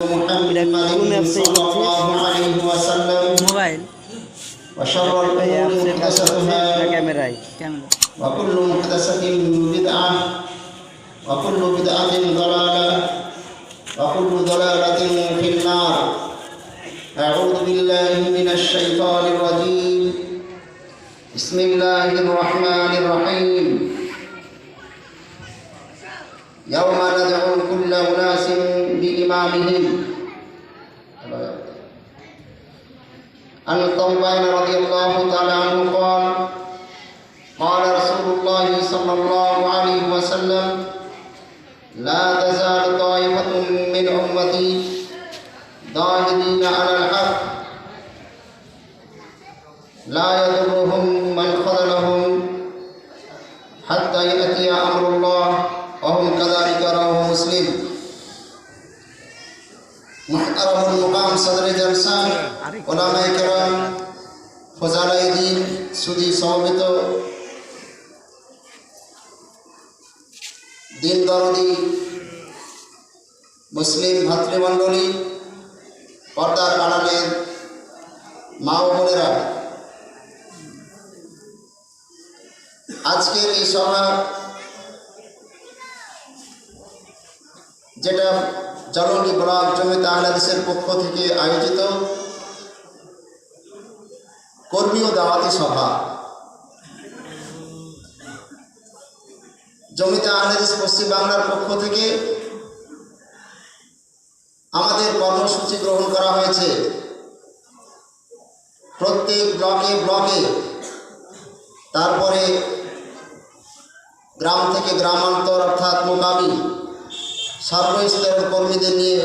محمد صلى الله عليه وسلم وشر الأمور محدثاتها وكل محدثة بدعة وكل بدعة ضلالة وكل ضلالة في النار. أعوذ بالله من الشيطان الرجيم. بسم الله الرحمن الرحيم. يوم ندعو كل أناس بإمامهم. عن ثوبان رضي الله تعالى عنه قال قال رسول الله صلى الله عليه وسلم لا تزال طائفة من أمتي ظاهرين على الحق لا يضرهم من خذلهم حتى يأتي أمر الله وهم كذلك رواه مسلم. محترم المقام صدر जलसा उलमाए किराम फजालाए दीन सुधी समवेत दिन दरदी मुस्लिम भातृमंडली पर्दार आड़ालेर मा ओ बोनेरा आजकेर এই সভা যেটা জলঙ্গি ব্লক জমিয়তে আহলে হাদিসের পক্ষ থেকে আয়োজিত কর্মী ও দাওয়াতি সভা। জমিয়তে আহলে হাদিস পশ্চিম বাংলার পক্ষ থেকে আমাদের কর্মসূচি গ্রহণ করা হয়েছে। প্রত্যেক ব্লকে ব্লকে, তারপরে গ্রাম থেকে গ্রামান্তর অর্থাৎ মোকামি সর্বস্তরের কর্মীদের নিয়ে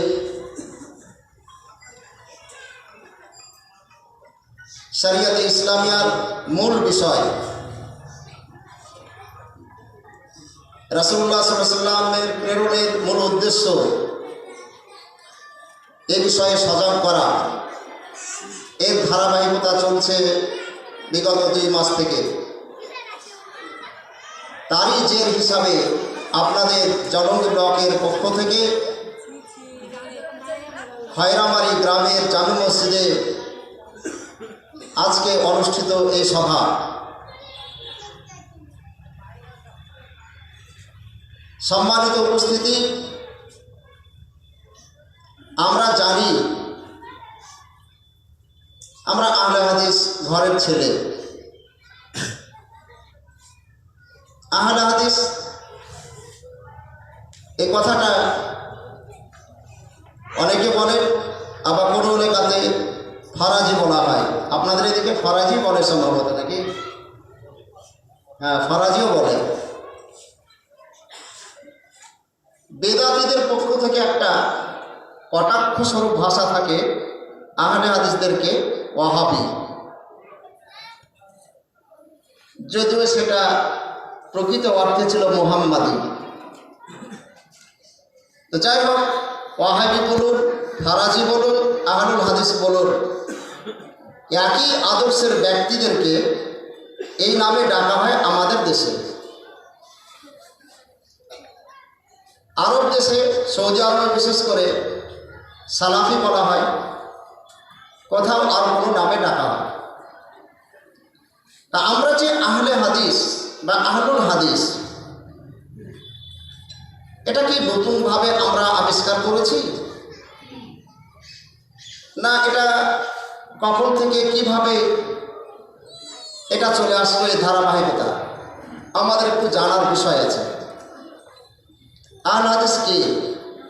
শরিয়তে ইসলামিয়ার মূল বিষয় রাসূলুল্লাহ সাল্লাল্লাহু আলাইহি ওয়াসাল্লামের প্রেরণের মূল উদ্দেশ্য এ বিষয়ে সজাগ করা। এর ধারাবাহিকতা চলছে বিগত 2 মাস থেকে। তারই জের হিসাবে আপনাদের জলঙ্গি ব্লকের পক্ষ থেকে খয়রামারি গ্রামের জামে মসজিদে আজকে অনুষ্ঠিত এই সভা। সম্মানিত উপস্থিতি, আমরা জানি আমরা আহলে হাদিস ঘরের ছেলে। আহলে হাদিস এই কথাটা অনেকে বলেন, আবার কোনো এলাকাতে ফরাজি বলা হয়। আপনাদের এদিকে ফরাজি বলে সম্ভবত নাকি? হ্যাঁ, ফরাজিও বলে। বেদাতীদের পক্ষ থেকে একটা কটাক্ষ স্বরূপ ভাষা থাকে আহলে হাদিসদেরকে ওয়াহাবি, যদিও সেটা প্রকৃত অর্থে ছিল মুহাম্মাদি। তো যাই হোক, ওয়াহাবি বলুন, ফরাজি বলুন, আহলুল হাদিস বলুন, একই আদর্শের ব্যক্তিদেরকে এই নামে ডাকা হয় আমাদের দেশে। আরব দেশে, সৌদি আরবে বিশেষ করে সালাফি বলা হয়, কোথাও আর কোনো নামে ডাকা হয়। তা আমরা যে আহলে হাদিস বা আহলুল হাদিস, এটা কি নতুনভাবে আমরা আবিষ্কার করেছি, না এটা কখন থেকে কিভাবে এটা চলে আসলো এই ধারাবাহিকতা? আমাদের একটু জানার বিষয় আছে। আহলে হাদিস কি,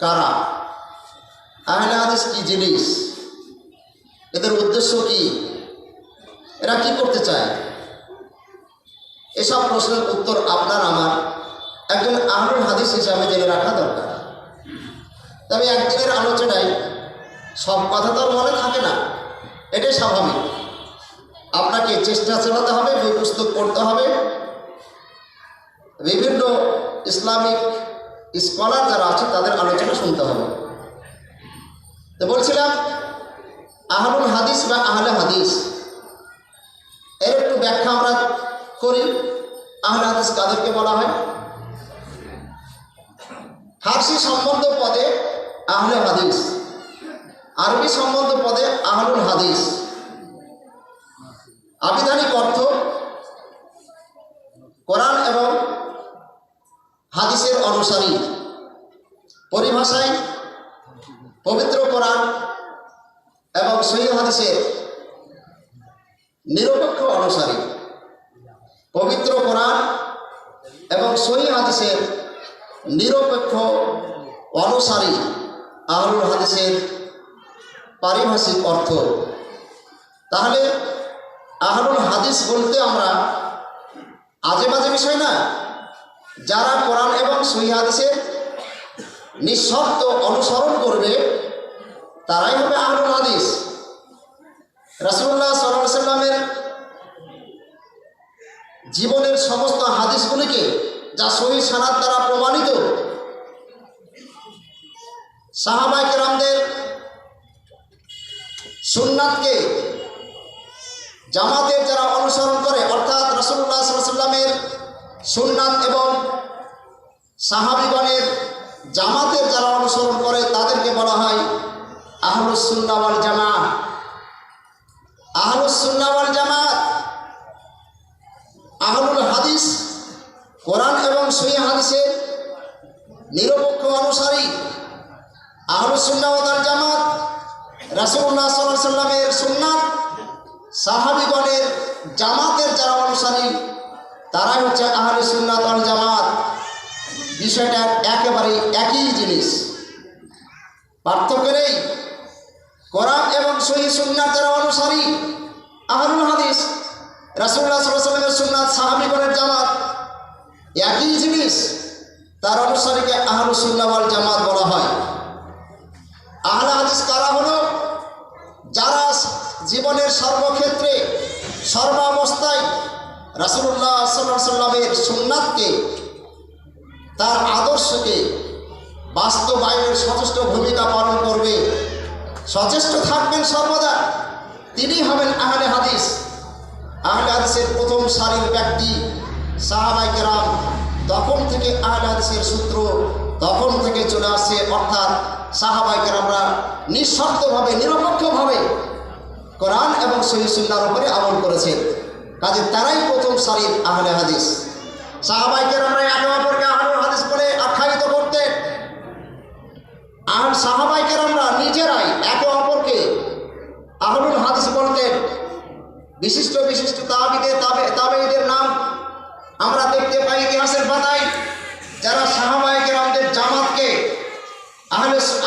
কারা? আহলে হাদিস কি জিনিস? এদের উদ্দেশ্য কি? এরা কি করতে চায়? এসব প্রশ্নের উত্তর আপনার আমার একজন আহলুল হাদিস হিসাবে জেনে রাখা দরকার। তবে একদিনের আলোচনায় সব কথা তো মনে থাকে না, এটাই স্বাভাবিক। আপনাকে চেষ্টা চালাতে হবে, বই পুস্তক পড়তে হবে, বিভিন্ন ইসলামিক স্কলার যারা আছে তাদের আলোচনা শুনতে হবে। তো বলছিলাম আহলুল হাদিস বা আহলে হাদিস এর একটু ব্যাখ্যা আমরা করি। আহলে হাদিস কাদেরকে বলা হয়? ফার্সি সম্বন্ধ পদে আহলে হাদিস, আরবি সম্বন্ধ পদে আহলুল হাদিস, আবিধানিক অর্থ কোরআন এবং হাদিসের অনুসারী, পরিভাষায় পবিত্র কোরআন এবং সহিহ হাদিসের নিরপেক্ষ অনুসারী। পবিত্র কোরআন এবং সহিহ হাদিসের নিরপেক্ষ অনুসারী আহলুল হাদিসের পারিভাষিক অর্থ। তাহলে আহলুল হাদিস বলতে আমরা আজে বাজে বিষয় না, যারা কোরআন এবং সহিহ হাদিসের নিঃশর্ত অনুসরণ করবে তারাই হবে আহলুল হাদিস। রাসূলুল্লাহ সাল্লাল্লাহু আলাইহি ওয়াসাল্লামের জীবনের সমস্ত হাদিসগুলিকে, যা সহিহ সনদ দ্বারা প্রমাণিত, সাহাবায়ে কেরামদের সুন্নাতকে জামাতের যারা অনুসরণ করে, অর্থাৎ রাসূলুল্লাহ সাল্লাল্লাহু আলাইহি ওয়াসাল্লামের সুন্নাত এবং সাহাবীগণের জামাতের যারা অনুসরণ করে তাদেরকে বলা হয় আহলুস সুন্নাহ ওয়াল জামাআহ। আহলুস সুন্নাহ ওয়াল জামাত, আহলুল হাদিস কোরআন এবং সহিহ হাদিসের নিরপেক্ষ অনুসারী। আহলুস সুন্নাহ ওয়াল জামাত রাসূলুল্লাহ সাল্লাল্লাহু আলাইহি ওয়াসাল্লামের সুন্নাত, সাহাবীগণের জামাতের যারা অনুসারী তারাই হচ্ছে আহলে সুন্নাত ওয়াল জামাত। বিষয়টা একেবারে একই জিনিস, পার্থক্য নেই। কোরআন এবং সহিহ সুন্নাত যারা অনুসারী আহলুল হাদিস, রাসূলুল্লাহ সাল্লাল্লাহু আলাইহি ওয়াসাল্লামের সুন্নাত, সাহাবীগণের জামাত একই জিনিস, তার অনুসারীকে আহলুস সুন্নাহ ওয়াল জামাত বলা হয়। আহলে হাদিস কারা হলো? যারা জীবনের সর্বক্ষেত্রে সর্বাবস্থায় রাসূলুল্লাহ সাল্লাল্লাহু আলাইহি ওয়াসাল্লামের সুন্নাতকে, তার আদর্শকে বাস্তবায়নের সচেষ্ট ভূমিকা পালন করবে, সচেষ্ট থাকবেন সর্বদা, তিনি হবেন আহলে হাদিস। আহলে হাদিসের প্রথম সারির ব্যক্তি সাহাবায়ে কেরাম। তখন থেকে আহলে হাদিসের সূত্র তখন থেকে চলে আসছে, অর্থাৎ সাহাবায়ে কেরামরা নিঃশর্তভাবে নিরপেক্ষভাবে কোরআন এবং সহিহ সুন্নাহর উপরে আমল করেছে, কাজে তারাই প্রথম সারির আহলে হাদিস। সাহাবায়ে কেরামরা একে অপরকে আহলুল হাদিস বলে আখ্যায়িত করতেন। আর সাহাবায়ে কেরামরা নিজেরাই একে অপরকে আহলুল হাদিস বলতেন। বিশিষ্ট বিশিষ্ট তাবেঈদের নাম আমরা দেখতে পাই ইতিহাসের পাতায়, যারা সাহাবায়ে কেরামদের জামাতকে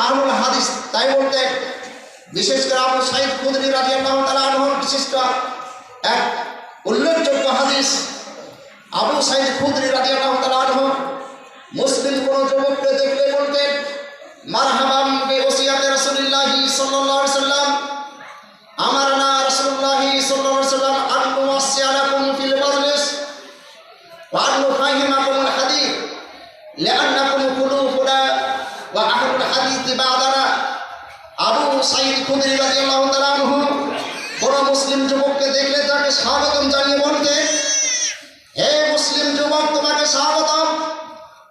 আহলুল হাদিস তাই বলতেন। বিশেষ করে আবু সাঈদ খুদরি রাদিয়াল্লাহু তাআলা আনহুর বিশিষ্ট এক উল্লেখযোগ্য হাদিস। আবু সাঈদ খুদরি রাদিয়াল্লাহু তাআলা আনহু মুসলিম কোন যুবককে দেখলে বলতেন, মারহাবাম বিওসিয়াতি রাসূলিল্লাহি সাল্লাল্লাহু আলাইহি ওয়াসাল্লাম, আমারনা রাসূলুল্লাহি সাল্লাল্লাহু আলাইহি ওয়াসাল্লাম আন নুওয়াসসিয়ালাকুম ফিল মাজলিস ওয়া আন নুফাহিমাকুমুল হাদিস লিআন্নাকুম কুলুফুনা ওয়া আহলুল হাদিস বা'দানা। আবু সাঈদ খুদরি রাদিয়াল্লাহু তাআলা আনহু কোন মুসলিম যুবককে দেখলে তাকে স্বাগতম জানিয়ে বলতেন, হে মুসলিম যুবক, তোমাকে স্বাগতম,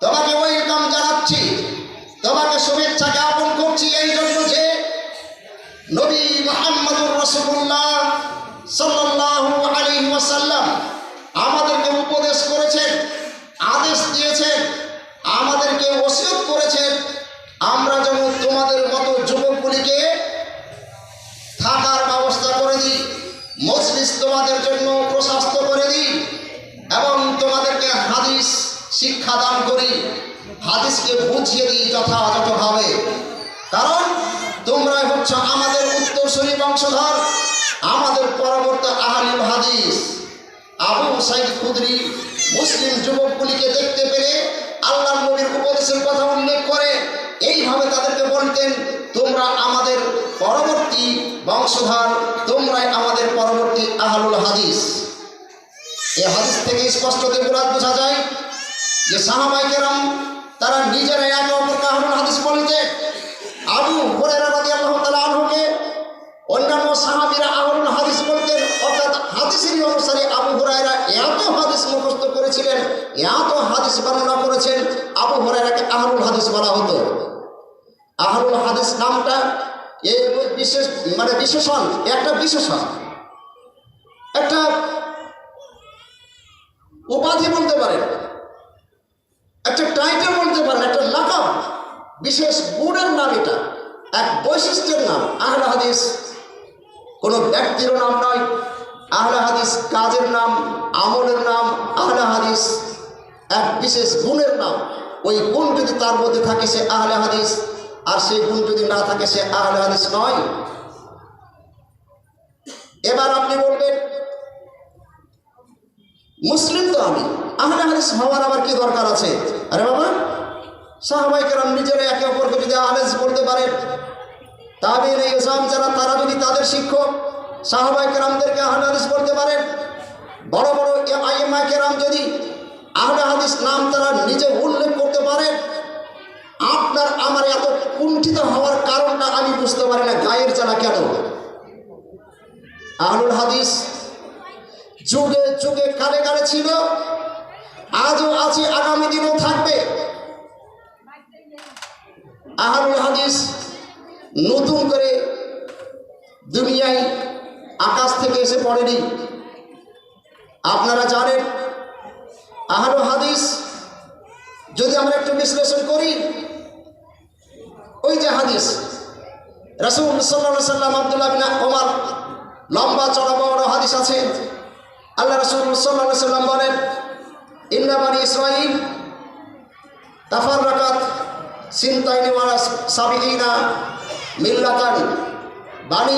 তোমাকে ওয়েলকাম জানাচ্ছি, তোমাকে শুভেচ্ছা জ্ঞাপন করছি এই জন্য যে নবী মুহাম্মদুর রাসূলুল্লাহ সাল্লাল্লাহু আলাইহি ওয়াসাল্লাম আমাদেরকে উপদেশ করেছেন, আদেশ দিয়েছেন, আমাদেরকে ওসিয়ত করেছেন, আমরা যেন তোমাদের মতো যুবকগুলিকে থাকার ব্যবস্থা করে দিই, মজলিস তোমাদের জন্য প্রশস্ত করে দিই এবং তোমাদেরকে হাদিস শিক্ষা দান করি, হাদিসকে বুঝিয়ে দিই যথাযথভাবে। কারণ তোমরাই হচ্ছে আমাদের উত্তরসূরি বংশধর, আমাদের পরবর্তী আহলুল হাদিস। আবু সাঈদ খুদরি মুসলিম যুবকগুলিকে দেখতে পেরে আল্লাহর নবীর উপদেশের কথা উল্লেখ করে এইভাবে তাদেরকে বলতেন, তোমরা আমাদের পরবর্তী বংশধর, তোমরাই আমাদের পরবর্তী আহলুল হাদিস। এই হাদিস থেকে স্পষ্টতে বোঝা যায় যে সাহাবায়ে কেরাম তারা নিজেরাই একে অপরকে আহলুল হাদিস বলতেন। আবু হুরায়রা রাদিয়াল্লাহু তাআলা আনহুকে অন্যান্য সাহাবীরা আহলুল হাদিস বলতেন, অর্থাৎ হাদিসেরই অনুসারে আবু হুরায়রা এত হাদিস মুখস্থ করেছিলেন, এত হাদিস বর্ণনা করেছেন, আবু হুরায়রাকে আহলুল হাদিস বলা হতো। আহলুল হাদিস নামটা এই বিশেষ মানে বিশেষণ, একটা বিশেষণ, একটা উপাধি বলতে পারেন, একটা টাইটেল বলতে পারেন, একটা লাকাব, বিশেষ গুণের নাম, এটা এক বৈশিষ্ট্যের নাম। আহলে হাদিস কোনো ব্যক্তিরও নাম নয়, আহলে হাদিস কাজের নাম, আমলের নাম। আহলে হাদিস এক বিশেষ গুণের নাম। ওই গুণ যদি তার মধ্যে থাকে সে আহলে হাদিস, আর সেই গুণ যদি না থাকে সে আহলে হাদিস নয়। এবার আপনি বলবেন মুসলিম তো আমি, আহলে হাদিস হওয়ার আবার কি দরকার আছে? আরে বাবা, সাহাবায়ে কেরাম নিজেরা একে অপরকে যদি আহলে হাদিস বলতে পারেন, তাবিঈন ইসলাম যারা, তারা যদি তাদের শিক্ষক সাহাবায়ে কেরামদেরকে আহলে হাদিস বলতে পারেন, বড় বড় আইম্মা কেরাম যদি আহলে হাদিস নাম তারা নিজে উল্লেখ করতে পারেন, আপনার আমার এত কুণ্ঠিত হওয়ার কারণটা আমি বুঝতে পারি না। গায়ের জ্বালা কেন? আহলুল হাদিস যুগে যুগে কালে কালে ছিল, আজও আছে, আগামী দিনেও থাকবে। আহলুল হাদিস নতুন করে দুনিয়ায় আকাশ থেকে এসে পড়েনি। আপনারা জানেন আহলুল হাদিস যদি আমরা একটু বিশ্লেষণ করি, ওই যে হাদিস রাসূল সাল্লাল্লাহু আলাইহি সাল্লাম আব্দুল্লাহ বিন ওমর, লম্বা চড়া বড় হাদিস আছে। আল্লাহ রাসূল সাল্লাল্লাহু আলাইহি সাল্লাম বলেন, ইন্না বানি ইসরাঈল তাফাররাকাত সিনতাইনি ওয়া সাবিঈনা মিল্লাতান। বানি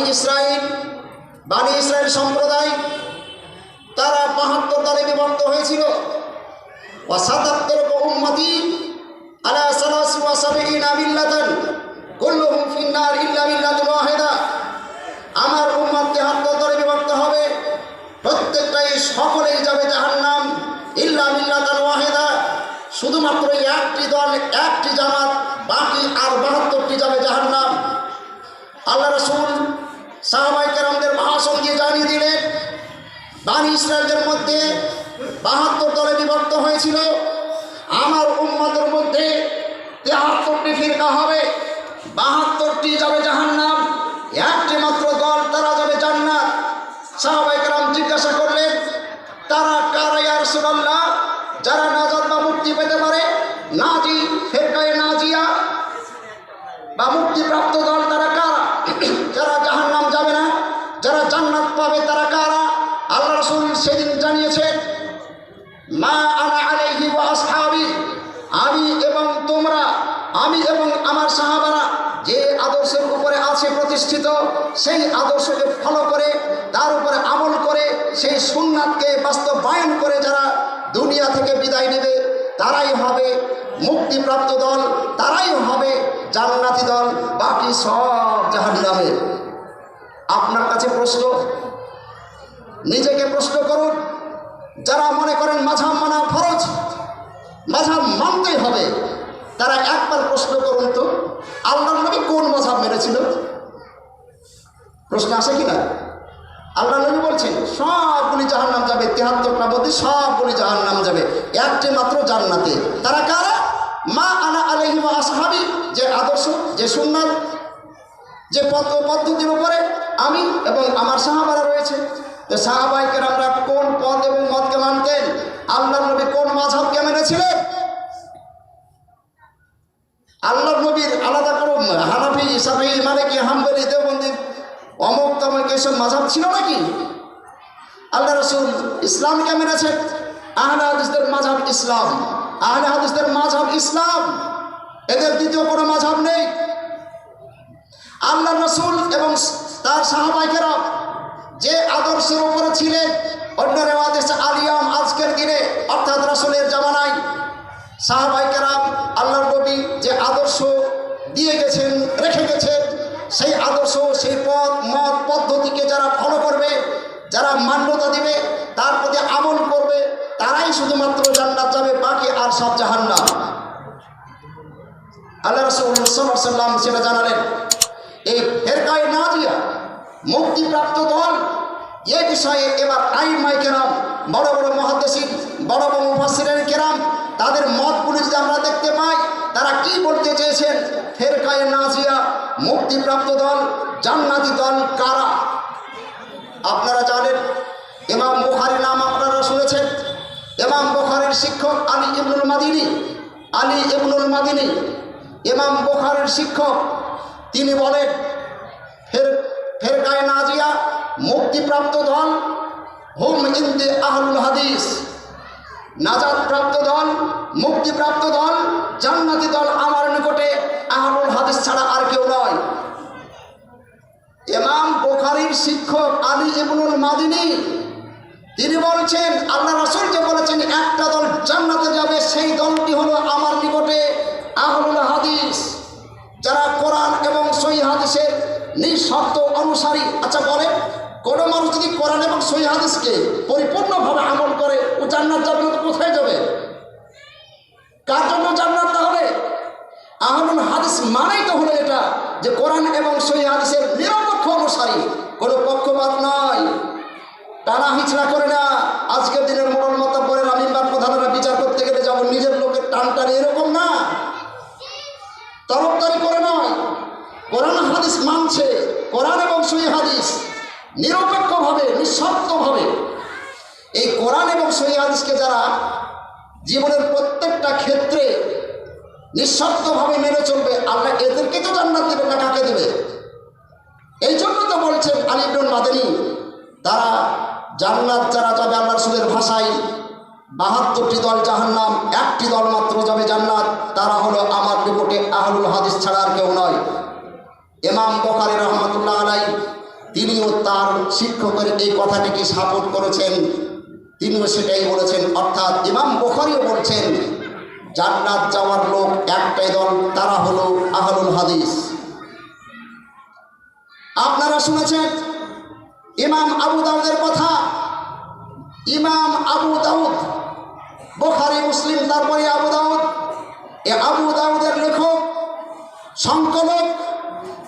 ইসরাঈল সম্প্রদায় তারা ৭২ দলে বিভক্ত হয়েছিল। ওয়া সাতাত্তারু উম্মতি আলা সালাসি ওয়া সাবিঈনা মিল্লাতান কুল্লুহুম ফিন্নার ইল্লা মিল্লাতুন ওয়াহিদা। আমার উম্মত ৭৩ দলে বিভক্ত হবে, প্রত্যেকটাই সকলেই যাবে জাহান্নাম, ইল্লা মিল্লাতুন ওয়াহিদা, শুধুমাত্র একটি দল, একটি জামাত, বাকি আর ৭২টি যাবে জাহান্নাম। আল্লাহ রাসূল সাহাবায়ে কেরামদের ভাষণ দিয়ে জানিয়ে দিলেন, বানি ইসরাঈলের মধ্যে ৭২ দলে বিভক্ত হয়েছিল, আমার উম্মতের মধ্যে ৭৩টি ফিরকা হবে, ৭২টি যাবে জাহান্নাম, একটি মাত্র দল তারা যাবে জান্নাত। সাহাবায়ে কেরাম জিজ্ঞাসা করলেন, তারা কারা ইয়া রাসূলুল্লাহ? যারা নাজাত বা মুক্তি পেতে পারে, নাজি, ফিরকায়ে নাজিয়া বা মুক্তিপ্রাপ্ত দল তারা কারা? যারা জাহান্নাম যাবে না, যারা জান্নাত পাবে তারা কারা? আল্লাহ রাসূল সেদিন জানিয়েছেন, মা আনা আলাইহি ওয়া আসহাবি, আমি এবং তোমরা, আমি এবং আমার সাহাবারা যে আদর্শের উপরে আছে প্রতিষ্ঠিত, সেই আদর্শকে ফলো করে, তার উপরে আমল করে, সেই সুন্নাতকে বাস্তবায়ন করে যারা দুনিয়া থেকে বিদায় নেবে, তারাই হবে মুক্তিপ্রাপ্ত দল, তারাই হবে জান্নাতি দল, বাকি সব জাহান্নামে। আপনার কাছে প্রশ্ন, নিজেকে প্রশ্ন করুন, যারা মনে করেন মাযহাব মানা ফরজ, মাযহাব মানতেই হবে, তারা একবার প্রশ্ন করুন তো, আল্লাহর নবী কোন মাযহাব মেনেছিল? প্রশ্ন আসে কিনা? আল্লাহ নবী বলছেন সবগুলি জাহান্নাম যাবে, ৭৩টা মধ্যে সবগুলি জাহান্নাম যাবে, একটি মাত্র জান্নাতে। তারা কারা? মা আনা আলাইহি ওয়া আসহাবি, যে আদর্শ, যে সুন্নাত, যে পদ্ধতির উপরে আমি এবং আমার সাহাবারা রয়েছে। তো সাহাবায়ে কেরামরা কোন পথ এবং মতকে মানতেন? আল্লাহর নবী কোন মাযহাবকে মেনেছিলেন? আল্লাহর নবীর আলাদা কোনো হানাফি, শাফিঈ, মালিকি, হাম্বলি, দেওবন্দি, অমুক তমুক এসব মাযহাব ছিল নাকি? আল্লাহ রাসূল ইসলামকে মেনেছেন। আহলে হাদিসদের মাযহাব ইসলাম, আহলে হাদিসদের মাযহাব ইসলাম, এদের দ্বিতীয় কোনো মাযহাব নেই। আল্লাহ রাসূল এবং তার সাহাবায়ে কেরাম যে আদর্শের উপরে ছিলেন, অন্য রেওয়ায়েতে আলিয়াম, আজকের দিনে অর্থাৎ রাসূলের জামানায় সাহাবায়ে কেরাম আল্লাহর নবী যে আদর্শ দিয়ে গেছেন, রেখে গেছেন, সেই আদর্শ, সেই পথ মত পদ্ধতিকে যারা ফলো করবে, যারা মান্যতা দিবে, তার প্রতি আমল করবে, তারাই শুধুমাত্র জান্নাত যাবে, বাকি আর সব জাহান্নাম। আল্লাহ রাসূল সাল্লাল্লাহু আলাইহি ওয়াসাল্লাম সেটা জানালেন। এই ফিরকায়ে নাজিয়া, মুক্তিপ্রাপ্ত দল, এই বিষয়ে এবার আইম্মায়ে কেরাম, বড় বড় মুহাদ্দিসিন, বড় বড় মুফাসসিরিন কেরাম, তাদের মতগুলি যদি আমরা দেখতে পাই, তারা কি বলতে চেয়েছেন? ফেরকায়ে নাজিয়া, মুক্তিপ্রাপ্ত দল, জান্নাতি দল কারা? আপনারা জানেন, ইমাম বুখারীর নাম আপনারা শুনেছেন। ইমাম বুখারীর শিক্ষক আলী ইবনুল মাদিনী, ইমাম বুখারীর শিক্ষক, তিনি বলেন ফেরকায়ে নাজিয়া, মুক্তিপ্রাপ্ত দল, হুম ইনদে আহলুল হাদিস, নাজাত প্রাপ্ত দল, মুক্তিপ্রাপ্ত দল, জান্নাতি দল আমার নিকটে আহলুল হাদিস ছাড়া আর কেউ নয়। ইমাম বুখারীর শিক্ষক আলী ইবনুল মাদিনী তিনি বলছেন, আল্লাহ রাসূল যে বলেছেন একটা দল জান্নাতে যাবে, সেই দলটি হলো আমার নিকটে আহলুল হাদিস, যারা কোরআন এবং সহিহ হাদিসের নিঃশর্ত অনুসারী। আচ্ছা বলেন, কোনো মানুষ যদি কোরআন এবং সহিহ হাদিসকে পরিপূর্ণভাবে আমল করে, ও জান্নাত যাবে না তো কোথায় যাবে? কার জন্য জান্নাত? তাহলে আহলুল হাদিস মানেই তো হলো এটা, যে কোরআন এবং সহিহ হাদিসের নিরপেক্ষ অনুসারী, কোনো পক্ষপাত নয়, টানা হিচড়া করে না। আজকের দিনের মোড়ল মাতব্বরের আমিনবার প্রধানেরা বিচার করতে গেলে যেমন নিজের লোকের টানটানে, এরকম না, তরফদারি করে নয়, কোরআন হাদিস মানছে, কোরআন এবং সহিহ হাদিস নিরপেক্ষভাবে, নিঃশর্তভাবে। এই কোরআন এবং সহিহ হাদিসকে যারা জীবনের প্রত্যেকটা ক্ষেত্রে নিঃশর্তভাবে মেনে চলবে, আল্লাহ এদেরকে তো জান্নাত দেবে না, কাকে দেবে? এই জন্য তো বলছেন আলী ইবনুল মাদানী, তারা জান্নাত যারা যাবে, আল্লাহ রাসূলের ভাষায় ৭২টি দল জাহান্নাম, একটি দল মাত্র যাবে জান্নাত, তারা হলো আমার নিকটে আহলুল হাদিস ছাড়া আর কেউ নয়। ইমাম বুখারী রাহমাতুল্লাহ আলাইহি তিনিও তার শিক্ষকের এই কথাটিকে সাপোর্ট করেছেন, তিনিও সেটাই বলেছেন। অর্থাৎ ইমাম বুখারীও বলছেন জান্নাত যাওয়ার লোক একটাই দল, তারা হলো আহলুল হাদিস। আপনারা শুনেছেন ইমাম আবু দাউদের কথা। ইমাম আবু দাউদ, বুখারী মুসলিম, তারপরে আবু দাউদ, এ আবু দাউদের লেখক সংকলক,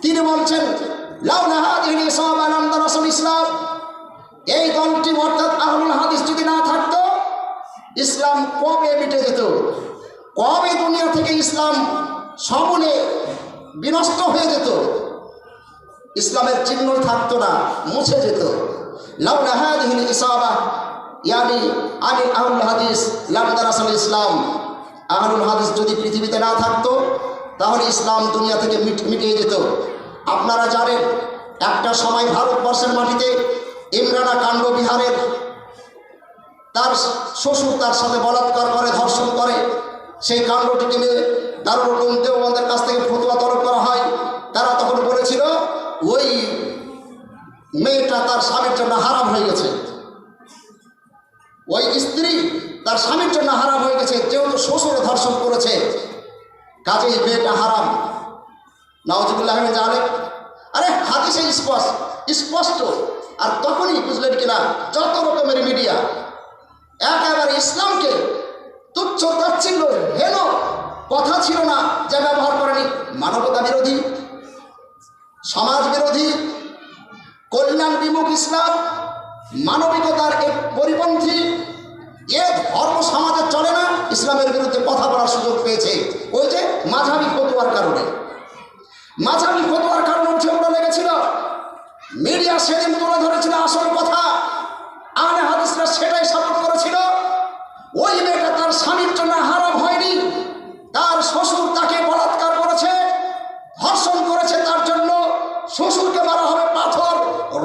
তিনি বলছেন লাউলা হাদিহিল ইসাবা লাম দারাসুল ইসলাম, এই দলটি অর্থাৎ আহলুল হাদিস যদি না থাকতো, ইসলাম কবে মিটে যেত, কবে দুনিয়া থেকে ইসলাম সমূলে বিনষ্ট হয়ে যেত, ইসলামের চিহ্ন থাকতো না, মুছে যেত। লাউলা হাদিহিল ইসাবা ইয়ানি আনি আহলুল হাদিস লাম দারাসুল ইসলাম, আহলুল হাদিস যদি পৃথিবীতে না থাকতো, তাহলে ইসলাম দুনিয়া থেকে মিটে যেত। আপনারা জানেন, একটা সময় ভারতবর্ষের মাটিতে ইমরানা কাণ্ড বিহারের, তার শ্বশুর তার সাথে বলাৎকার করে, ধর্ষণ করে, সেই কাণ্ডটিকে নিয়ে দারুল উলুম দেওবন্দের কাছ থেকে ফতোয়া তলব করা হয়। তারা তখন বলেছিল ওই মেয়েটা তার স্বামীর জন্য হারাম হয়ে গেছে, ওই স্ত্রী তার স্বামীর জন্য হারাম হয়ে গেছে, যেহেতু শ্বশুর ধর্ষণ করেছে, কাজেই মেয়েটা হারাম। নাউজুবিল্লাহ মিন যালিক। আরে হাদিসে স্পষ্ট। আর তখনই বুঝলেন কিনা, যত রকমের মিডিয়া একেবারে ইসলামকে তুচ্ছ তাচ্ছিল্য, হেন কথা ছিল না যা ব্যবহার করেনি। মানবতা বিরোধী, সমাজ বিরোধী, কল্যাণ বিমুখ ইসলাম, মানবিকতার এক পরিপন্থী, এ ধর্ম সমাজে চলে না, ইসলামের বিরুদ্ধে কথা বলার সুযোগ পেয়েছে ওই যে মাঝহাবি ফতোয়ার কারণে। মাঝহাবি ফতোয়ার কারণে উঠে পড়ে লেগেছিল। মিডিয়া সেদিন তুলে ধরেছিল আসল কথা, আহলে হাদিসরা সেটাই সাপোর্ট করেছিল। ওই মেয়েটা তার স্বামীর জন্য হারাম হয়নি, তার শ্বশুর তাকে বলাৎকার করেছে, ধর্ষণ করেছে, তার জন্য শ্বশুরকে মারা হবে, পাথর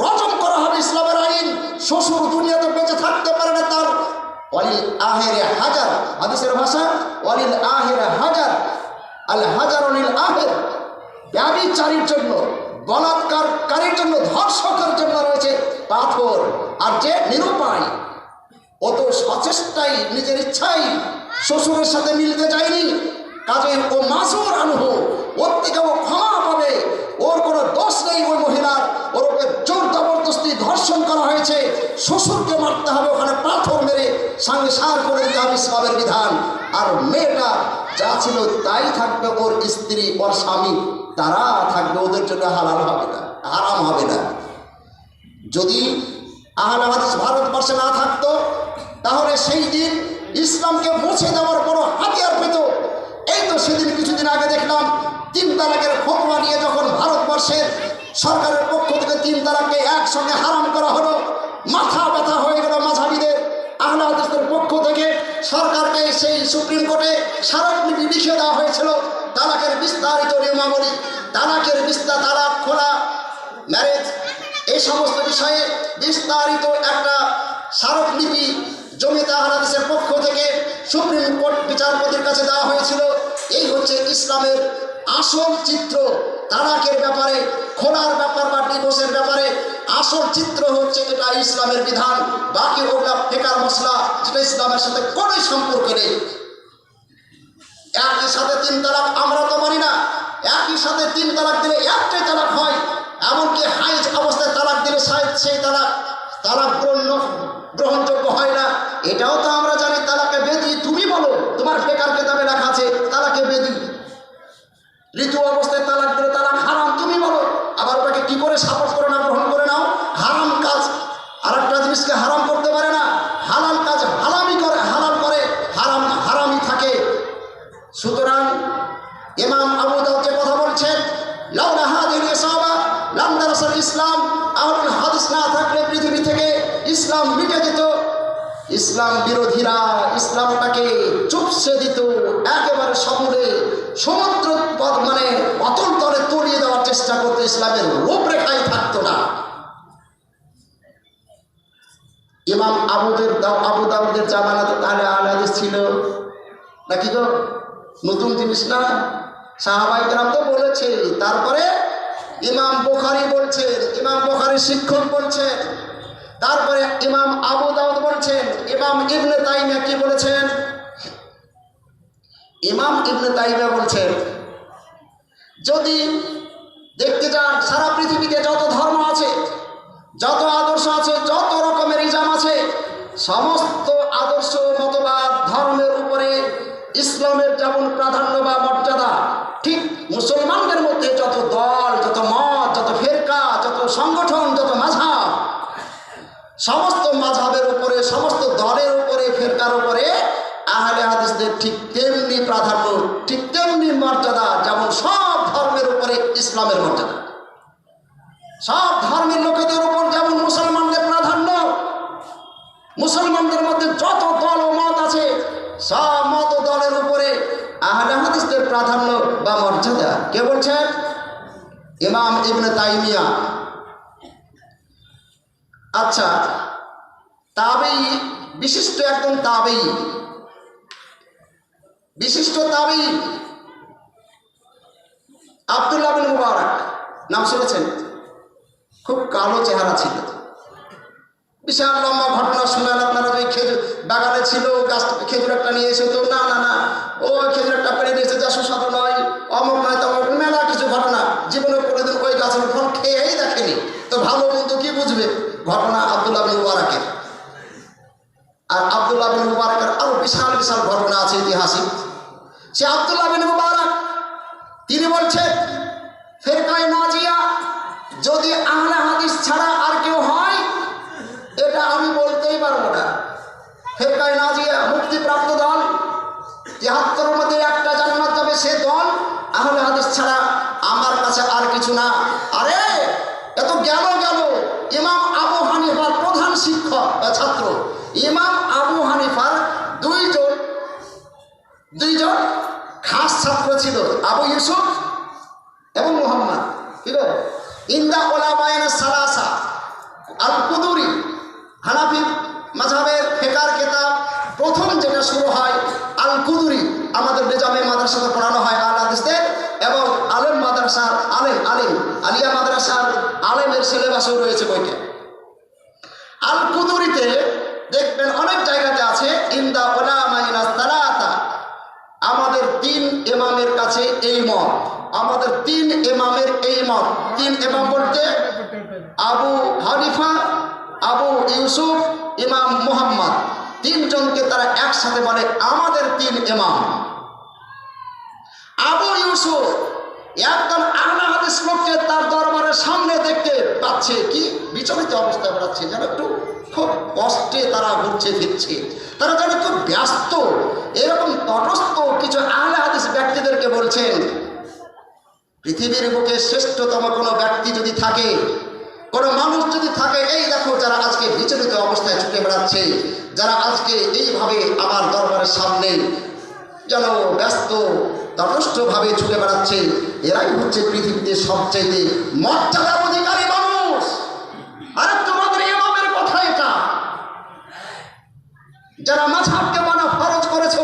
রজম করা হবে, ইসলামের আইন। শ্বশুর দুনিয়াতে বেঁচে থাকতে পারে না, তার ওয়ালিল আহেরে হাজার, হাদিসের ভাষা ওয়ালিল আহেরে হাজার, আল হাজার অনিল আহের, ব্যভিচারীর জন্য, বলাৎকারীর জন্য, ধর্ষকের জন্য রয়েছে পাথর। আর যে নিরুপায়, ও তো সচেষ্টাই, নিজের ইচ্ছাই শ্বশুরের সাথে মিলতে যায়নি, কাজে ও মাসুর আনহু, ওর থেকে ও ক্ষমা পাবে, ওর কোনো দোষ নেই ওই মহিলার, ওর ওকে জোর জবরদস্তি ধর্ষণ করা হয়েছে, শ্বশুরকে মারতে হবে, ওখানে পাথর মেরে সঙ্গে সার করে দিতে হবে, ইসলামের বিধান। আর মেয়েটা যা ছিল তাই থাকবে, ওর স্ত্রী, ওর স্বামী, তারা থাকবে, ওদের জন্য হালাল হবে না, হারাম হবে না। যদি আহলে হাদিস ভারতবর্ষে না থাকতো, তাহলে সেই দিন ইসলামকে মুছে দেওয়ার কোনো হাতিয়ার পেত এই তো সেদিন কিছুদিন আগে দেখলাম 3 তালাকের ফতোয়া নিয়ে যখন ভারতবর্ষের সরকারের পক্ষ থেকে 3 তালাককে একসঙ্গে হারাম করা হলো, মাথা ব্যথা হয়ে গেল মাঝহাবিদের। আহলে হাদিসদের পক্ষ থেকে সরকারকে সেই সুপ্রিম কোর্টে স্মারকলিপি লিখে দেওয়া হয়েছিল তালাকের বিস্তারিত নিয়মাবলী, তালাক খোলা, ম্যারেজ, এই সমস্ত বিষয়ে বিস্তারিত একটা স্মারকলিপি জমিয়তে আহলে হাদিসের পক্ষ থেকে সুপ্রিম কোর্ট বিচারপতির কাছে দেওয়া হয়েছিল। এই হচ্ছে ইসলামের আসল চিত্র। তালাকের ব্যাপারে, খোলার ব্যাপার বা ডিভোর্সের ব্যাপারে আসল চিত্র হচ্ছে এটা ইসলামের বিধান। বাকি ওগুলা ফেকার মশলা, যেটা ইসলামের সাথে কোনো সম্পর্ক নেই। একই সাথে 3 তালাক আমরা তো মানি না। একই সাথে 3 তালাক দিলে একটাই তালাক হয়, এমনকি হাইজ অবস্থায় তালাক দিলে সেই তালাক গ্রহণযোগ্য হয় না। এটাও তো আমরা জানি। তালাকে বেদি তুমি বলো, তোমার ফেকার কিতাবে লেখা আছে তালাকে বেদি। ঋতু অবস্থায় তালাক দিলে তালাক হারাম তুমি বলো, আবার ওটাকে কি করে সাপোর্ট করে না গ্রহণ করে নাও? হারাম কাজ আর একটা জিনিসকে হারাম করতে পারে না, হালাল কাজ হালাল করে, হারামই থাকে। সুতরাং ইমাম আবু দাউদ যে কথা বলছেন, লাউলা হাদিল ইসাবা লাম দারাসাল ইসলাম, আহলুল হাদিস না থাকলে পৃথিবী থেকে ইসলাম মিটে যেত। ইসলাম বিরোধীরা ইসলামটাকে চুপসে দিত, একেবারে সমূলে সমুদ্র মানে অতল তলে তলিয়ে দেওয়ার চেষ্টা করতো, ইসলামের রূপরেখাই থাকতো না। ইমাম আবু দাউদের জামানাতে তাহলে আহলে হাদিস ছিল নাকি গো? নতুন জিনিস না, সাহাবায়ে কেরাম তো বলেছে। তারপরে ইমাম বুখারী বলছেন, ইমাম বুখারীর শিক্ষক বলছেন, তারপরে ইমাম আবু দাউদ বলছেন, ইমাম ইবনে তাইমিয়া কি বলেছেন? ইমাম ইবনে তাইমিয়া বলছেন, যদি দেখতে যান সারা পৃথিবীতে যত ধর্ম আছে, যত আদর্শ আছে, যত রকমের ইজাম আছে, সমস্ত আদর্শ মতবাদ ধর্মের উপরে ইসলামের যেমন প্রাধান্য বা মর্যাদা, ঠিক মুসলমানদের মধ্যে যত দল, যত মত, যত ফেরকা, যত সংগঠন, যত মাযহাব, সমস্ত মাযহাবের উপরে, সমস্ত দলের উপরে, ফেরকার উপরে আহলে হাদিসদের ঠিক তেমনি প্রাধান্য, ঠিক তেমনি মর্যাদা, যেমন সব ধর্মের উপরে ইসলামের মর্যাদা। সব ধর্মের লোকেদের উপর যেমন মুসলমানদের প্রাধান্য, মুসলমানদের মধ্যে যত দল ও মত আছে, সব মত দলের উপরে আহলে হাদিসদের প্রাধান্য বা মর্যাদা। কে বলছেন? ইমাম ইবনে তাইমিয়া। আচ্ছা, তাবেঈ, বিশিষ্ট একজন তাবেঈ, বিশিষ্ট তাবেঈ আব্দুল্লাহ বিন মুবারক নাম শুনেছেন? খুব কালো চেহারা ছিল, বিশাল লম্বা ঘটনা শুনেন আপনারা। ওই খেজুর বাগানে ছিল, গাছ খেজুর একটা নিয়ে এসে তো না না না ও খেজুর একটা পেরে নিয়েছে, যা সুস্বাদু নয়, অমুক নয়, তমুক, মেলা কিছু ঘটনা। জীবনে কোনোদিন ওই গাছের ফল খেয়েই দেখেনি, তো ভালো মন্দ কি বুঝবে? ঘটনা আব্দুল্লাহ বিন মুবারকের। আর আব্দুল্লাহ বিন মুবারকের আরো বিশাল বিশাল ঘটনা আছে ইতিহাসে। সে আব্দুল্লাহ বিন মুবারক তিনি বলছেন, ফিরকায়ে নাজিয়া যদি আহলে হাদিস ছাড়া আর কেউ হয়, এটা আমি বলতেই পারবো না। ফিরকায়ে নাজিয়া মুক্তিপ্রাপ্ত দল, ৭৩ মধ্যে একটা জান্নাত যাবে, সে দল আহলে হাদিস ছাড়া আমার কাছে আর কিছু না। আরে এত গেল ইমাম আবু হানিফার প্রধান শিক্ষক বা ছাত্র, ইমাম আবু হানিফার দুইজন খাস ছাত্র ছিল, আবু ইউসুফ এবং মুহাম্মদ। ঠিক আছে, ইন্দা উলামায়ে সালাসা আল কুদুরি, হানাফি মাযহাবের ফিকহের কিতাব প্রথম যেটা শুরু হয় আল কুদুরি, আমাদের নিজামে মাদ্রাসাতে পড়ানো হয় আহলে হাদিসদের, এবং আলেম মাদ্রাসার আলিয়া মাদ্রাসার আলেমের সিলেবাসও রয়েছে বইটা। আল কুদুরিতে দেখবেন অনেক জায়গাতে আছে ইন্দা উলামায়ে সালাসা, আমাদের 3 ইমামের কাছে এই মত, আমাদের 3 ইমামের এই মত। 3 ইমাম বলতে আবু হানিফা, আবু ইউসুফ, ইমাম মুহাম্মদ, 3 জনকে তারা একসাথে বলে আমাদের 3 ইমাম। আবু ইউসুফ একদম আহলে হাদিস লোককে তার দরবারের সামনে দেখতে পাচ্ছে কি বিচলিত অবস্থায় বেড়াচ্ছে, যেন একটু খুব কষ্টে তারা ঘুরছে ফিরছে, তারা যেন খুব ব্যস্ত। এরকম তটস্থ কিছু আহলে হাদিস ব্যক্তিদেরকে বলছেন, পৃথিবীর বুকে শ্রেষ্ঠতম কোনো ব্যক্তি যদি থাকে, কোনো মানুষ যদি থাকে, এই দেখো যারা আজকে বিচলিত অবস্থায় ছুটে বেড়াচ্ছে, যারা আজকে এইভাবে আমার দরবারের সামনে যেন ব্যস্ত তটস্থভাবে ছুটে বেড়াচ্ছে, এরাই হচ্ছে পৃথিবীতে সবচেয়ে মর্যাদার অধিকারী মানুষ। আর তোমাদের ইমামের কথা এটা, যারা মাযহাবকে মানা ফরজ করেছো,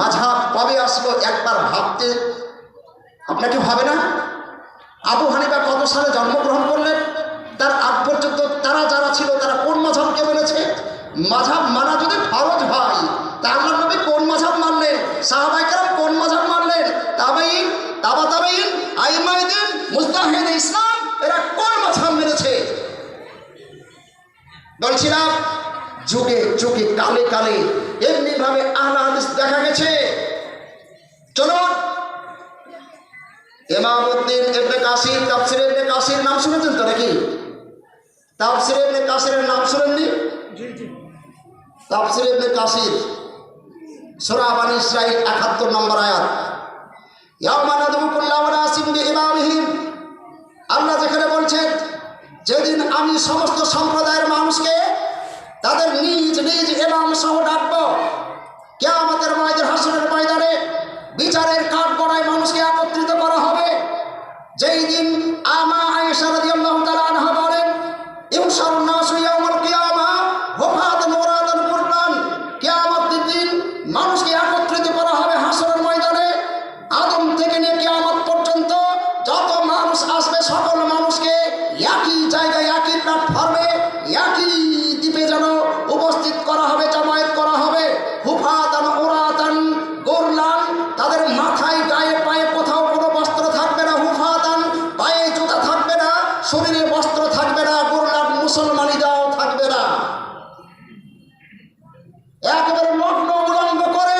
মাযহাব কবে আসলো একবার ভাবতে আপনাকে হবে না? আবু হানিফা কত সালে জন্মগ্রহণ করলেন? তার আগ পর্যন্ত তারা যারা ছিল তারা কোন মাযহাবকে মেনেছে? মাযহাব মানা যদি ফরজ হয়, তা আল্লাহর নবী কোন মাযহাব মানলেন? সাহাবায়ে কেরাম কোন মাযহাব মানলেন? তাবেঈন, তাবা তাবেঈন, আইম্মায়ে দ্বীন, মুজতাহিদে ইসলাম, এরা কোন মাযহাব মেনেছে? বলছিলাম যুগে যুগে কালে কালে এমনিভাবে আহলে হাদিস দেখা গেছে। চলুন, ইমামউদ্দিন ইবনে কাসির, তাফসীর ইবনে কাসির নাম শুনেছেন তো নাকি? তাফসীর ইবনে কাসিরের নাম শুনেননি? তাফসীর ইবনে কাসির, সূরা বানী ইসরাঈল ৭১ নম্বর আয়াত, ইয়াওমা নাদউ কুল্লা উনাসিন বিইমামিহিম। আল্লাহ যেখানে বলছেন, যেদিন আমি সমস্ত সম্প্রদায়ের মানুষকে তাদের নিজ নিজ ইমাম সহ ডাকবো, কিয়ামতের ময়দানে, হাসরের ময়দানে বিচারের কাঠগড়ায় মানুষকে একত্রিত করা হবে। যেই দিন আমা আয়েশা রাদিয়াল্লাহু তাআলা আনহা বলেন, ইউশারুন নাসু ইয়াউমাল কিয়ামা হুফাতান উরাতান কুরবান, কিয়ামতের দিন মানুষকে একত্রিত করা হবে হাসরের ময়দানে। আদম থেকে নিয়ে কিয়ামত পর্যন্ত যত মানুষ আসবে, সকল মানুষকে একই জায়গায়, একই প্ল্যাটফর্মে, একই দ্বীপে যেন উপস্থিত করা হবে, জামায়াত করা হবে। হুফাতান উরাতান গুরলান, তাদের মাথায় গায়ে পায়ে কোথাও কোনো বস্ত্র থাকবে না। হুফাতান, পায়ে জুতা থাকবে না, শরীরে বস্ত্র থাকবে না, গুরলান মুসলমানি দেওয়াও থাকবে না। একেবারে নগ্ন উলঙ্গ করে,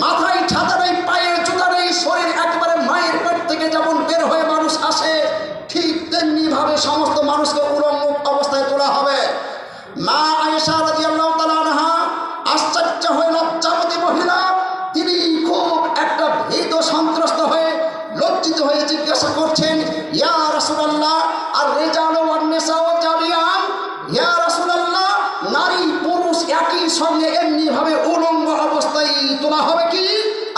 মাথায় ছাতা নেই, পায়ে জুতা নেই, শরীর একেবারে মায়ের পেট থেকে যেমন বের হয়ে মানুষ আসে, ঠিক তেমনি ভাবে সমস্ত মানুষকে উলঙ্গ অবস্থায় তোলা হবে। মা আয়েশা রাদিয়াল্লাহু তাআলা আনহা আশ্চর্য হয়ে, লজ্জাবতী মহিলা, তিনি খুব একটা ভীত সন্ত্রস্ত হয়ে, লজ্জিত হয়ে জিজ্ঞাসা করছেন, ইয়া রাসূলুল্লাহ, আর রিজালু ওয়ান নিসাউ জামিআন, ইয়া রাসূলুল্লাহ, নারী পুরুষ একই সঙ্গে এমনি ভাবে উলঙ্গ অবস্থায় তোলা হবে কি?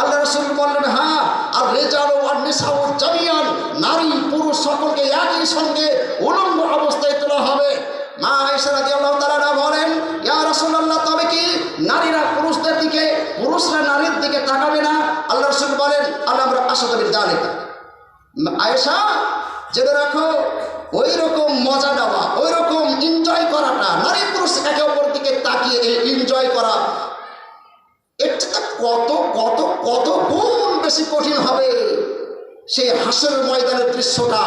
আল্লাহ রাসূল বললেন, হ্যাঁ, আর রিজালু ওয়ান নিসাউ জামিআন, নারী পুরুষ সকলকে একই সঙ্গে উলঙ্গ অবস্থায় তোলা হবে। মা আয়েশা রাদিয়াল্লাহু তাআলা বলেন, ইয়া রাসূলুল্লাহ, তবে কি নারীরা পুরুষদের দিকে, পুরুষরা নারীর দিকে তাকাবে না? আল্লাহ রাসূল বলেন, আল্লাহ আশহাদু বিযালিকা। আয়েশা, জেনে রাখো, ওই রকম মজা নেওয়া, ওই রকম এনজয় করাটা, নারী পুরুষ একে অপর দিকে তাকিয়ে এই এনজয় করা, এর চেয়ে কত কত কত গুণ বেশি কঠিন হবে সেই হাসরের ময়দানের দৃশ্যটা।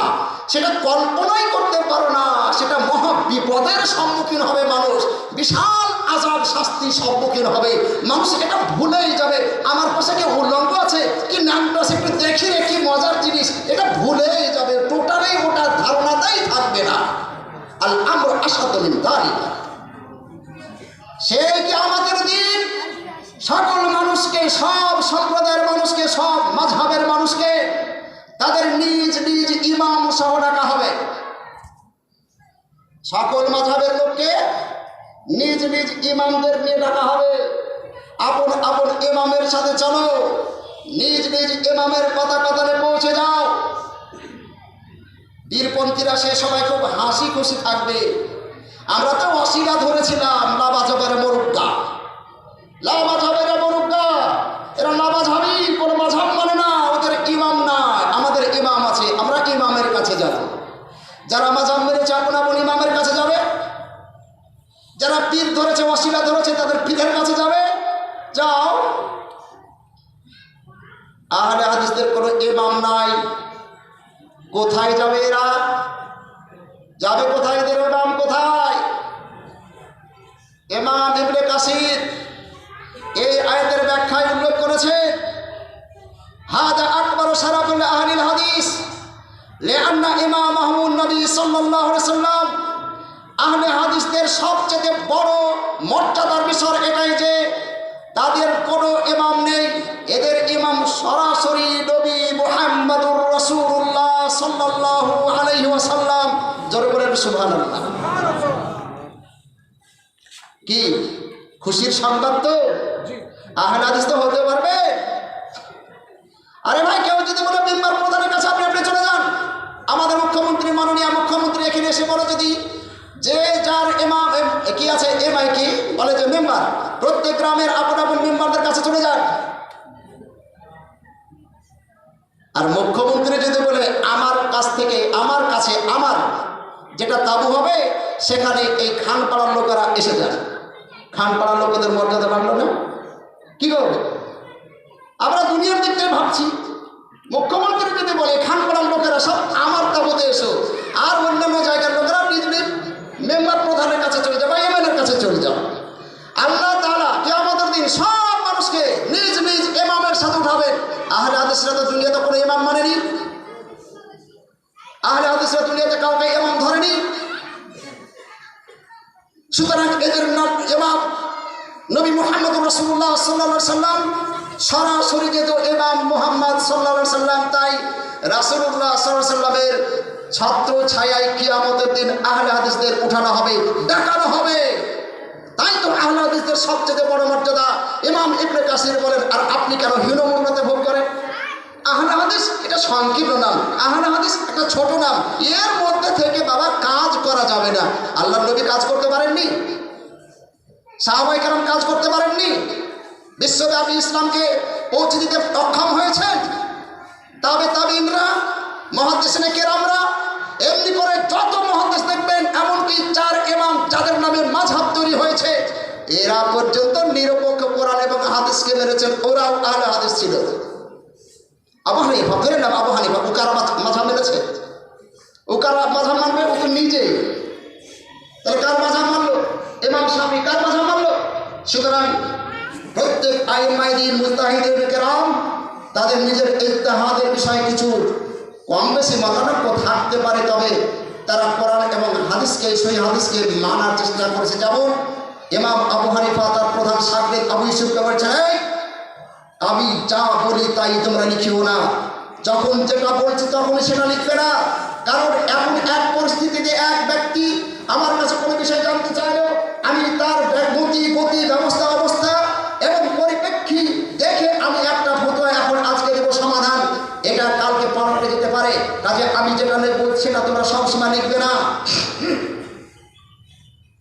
সেটা কল্পনাই করতে পারো না। সেটা মহা বিপদের সম্মুখীন হবে মানুষ, বিশাল আযাব শাস্তির সম্মুখীন হবে মানুষ। এটা ভুলেই যাবে, আমার পাশে কি উলঙ্গ আছে, কি নামটা আছে, একটু দেখি রে, কি মজার জিনিস, এটা ভুলেই যাবে, টোটালি ওটার ধারণাটাই থাকবে না। আল আমরু আশাদ্দু মিন যালিকা। সে কি আমাদের দিন সকল মানুষকে, সব সম্প্রদায়ের মানুষকে, সব মাযহাবের মানুষকে তাদের নিজ নিজ ইমাম সহ ডাকা হবে। সকল মাযহাবের লোককে নিজ নিজ ইমামদের নিয়ে ডাকা হবে। আপন আপন ইমামের সাথে চলো, নিজ নিজ ইমামের কথা কথানে পৌঁছে যাও। বীরপন্থীরা সে সময় খুব হাসি খুশি থাকবে। আমরা তো অশিলা ধরেছিলাম, লামাযহাবের মুরুব্বা, লামাযহাবের মুরুব্বা, এরা লামাযহাবি, কোনো মাযহাব মানে না, ওদের ইমাম নাই, আমাদের ইমাম আছে, আমরা ইমামের কাছে যাব। যারা মাযহাব মেনেছে আপন আপন ইমামের কাছে যাবে, যারা পীর ধরেছে, অশিলা ধরেছে, তাদের পীরের কাছে যাবে। যাও, আহলে হাদিসদের কোনো ইমাম নাই, কোথায় যাবে এরা? যাবে কোথায়? এদের ইমাম কোথায়? ইমাম ইবনে কাসির এই আয়াতের ব্যাখ্যায় উল্লেখ করেছে, হাদা আকবারু শারাফুল আহলিল হাদিস লিআন্না ইমামাহুম নবী সাল্লাল্লাহু আলাইহি ওয়াসাল্লাম বলেন সুবহানাল্লাহ। কি খুশির সংবাদ তো, আহলে হাদিস তো হতে পারবে। আরে ভাই, কেউ যদি বলে মেম্বার প্রধানের কাছে আপনি চলে যান, আমাদের মুখ্যমন্ত্রী, মাননীয় মুখ্যমন্ত্রী এখানে এসে বলে যদি যে যার ইমাম কি আছে, এমআই কি বলে যে মেম্বার, প্রত্যেক গ্রামের আপন আপন মেম্বারদের কাছে চলে যান। আর মুখ্যমন্ত্রী যদি বলে আমার কাছ থেকে আমার কাছে আমার যেটা তাবু হবে সেখানে এই খানপাড়ার লোকেরা এসে যান, খানপাড়ার লোকেদের মর্যাদা বাড়লো না? কি করবে? আমরা দুনিয়ার দিক থেকে ভাবছি, মুখ্যমন্ত্রী যদি বলে খানপাড়ার লোকেরা সব আমার তাবুতে এসো, আর অন্যান্য জায়গার লোকেরা নিজ নিজ মেম্বার প্রধানের কাছে চলে যাবে, এমএলএর কাছে চলে যাও। আল্লাহ তাআলা কিয়ামতের দিন সব মানুষকে নিজ নিজ ইমামের সাথে উঠাবেন। আহলে হাদিসরা তো দুনিয়াতে কোনো ইমাম মানেনি, আহলে হাদিসরা দুনিয়াতে কাউকে ইমাম ধরেনি। সুতরাং এদের নাম ইমাম নবী মুহাম্মদ রাসূলুল্লাহ সাল্লাল্লাহু আলাইহি সাল্লাম, সরাসরি যেহেতু ইমাম মুহাম্মদ সাল্লাল্লাহু আলাইহি সাল্লাম, তাই রাসূলুল্লাহ সাল্লাল্লাহু আলাইহি সাল্লামের ছত্র ছায়ায় কিয়ামতের দিন আহলে হাদিসদের উঠানো হবে, দেখানো হবে। তাই তো আহলে হাদিসদের সবচেয়ে বড় মর্যাদা। ইমাম ইবনে কাসির বলেন, আর আপনি কেন হীনমন্যতা ভোগ করেন? আহলে হাদিস এটা সংকীর্ণ নাম, আহলে হাদিস একটা ছোট নাম, এর মধ্যে থেকে বাবা কাজ করা যাবে না। আল্লাহর নবী কাজ করতে পারেননি, সাহাবায়ে কেরাম কাজ করতে পারেননি, বিশ্বব্যাপী ইসলামকে পৌঁছে দিতে অক্ষম হয়েছেন তাবেঈনরা, মুহাদ্দিসিনে কেরামরা, এমনি করে যত মুহাদ্দিস দেখবেন, এমনকি 4 ইমাম যাদের নামে মাযহাব তৈরি হয়েছে, এরা পর্যন্ত নিরপেক্ষ কোরআন এবং হাদিসকে মেনেছেন। ওরাও আহলে হাদিস ছিল। আবু হানিফা ধরে নাম, আবু হানিফা ও কারা মাযহাব মেনেছে? ও কারা মাযহাব মানবে? ও তো নিজে। তাহলে কার মাযহাব মানলো? ইমাম শাফিঈ কার মাযহাব মানলো? সুতরাং প্রত্যেক আইমাইদিন মুজতাহিদিন কেরাম তাদের নিজের ইজতিহাদের বিষয়ে কিছু কম বেশি মতানৈক্য থাকতে পারে, তবে তারা কোরআন এবং হাদিসকে, সহিহ হাদিসকে মানার চেষ্টা করেছে। যেমন ইমাম আবু হানিফা তার প্রধান শাগরিদ আবু ইউসুফকে বলছেন, আমি যা বলি তাই তোমরা লিখিও না, যখন যেটা বলছি তখনই সেটা লিখবে না। কারণ এখন এক পরিস্থিতিতে এক ব্যক্তি আমার কাছে কোনো বিষয় জানতে চাইল, আমি তার গতি ব্যবস্থা অবস্থা এবং পরিপ্রেক্ষী দেখে আমি একটা ফতোয়া এখন আজকে দেব সমাধান, এটা কালকে পাল্টে যেতে পারে। কাজে আমি যেটা বলছি না তোমরা সবসময় লিখবে না।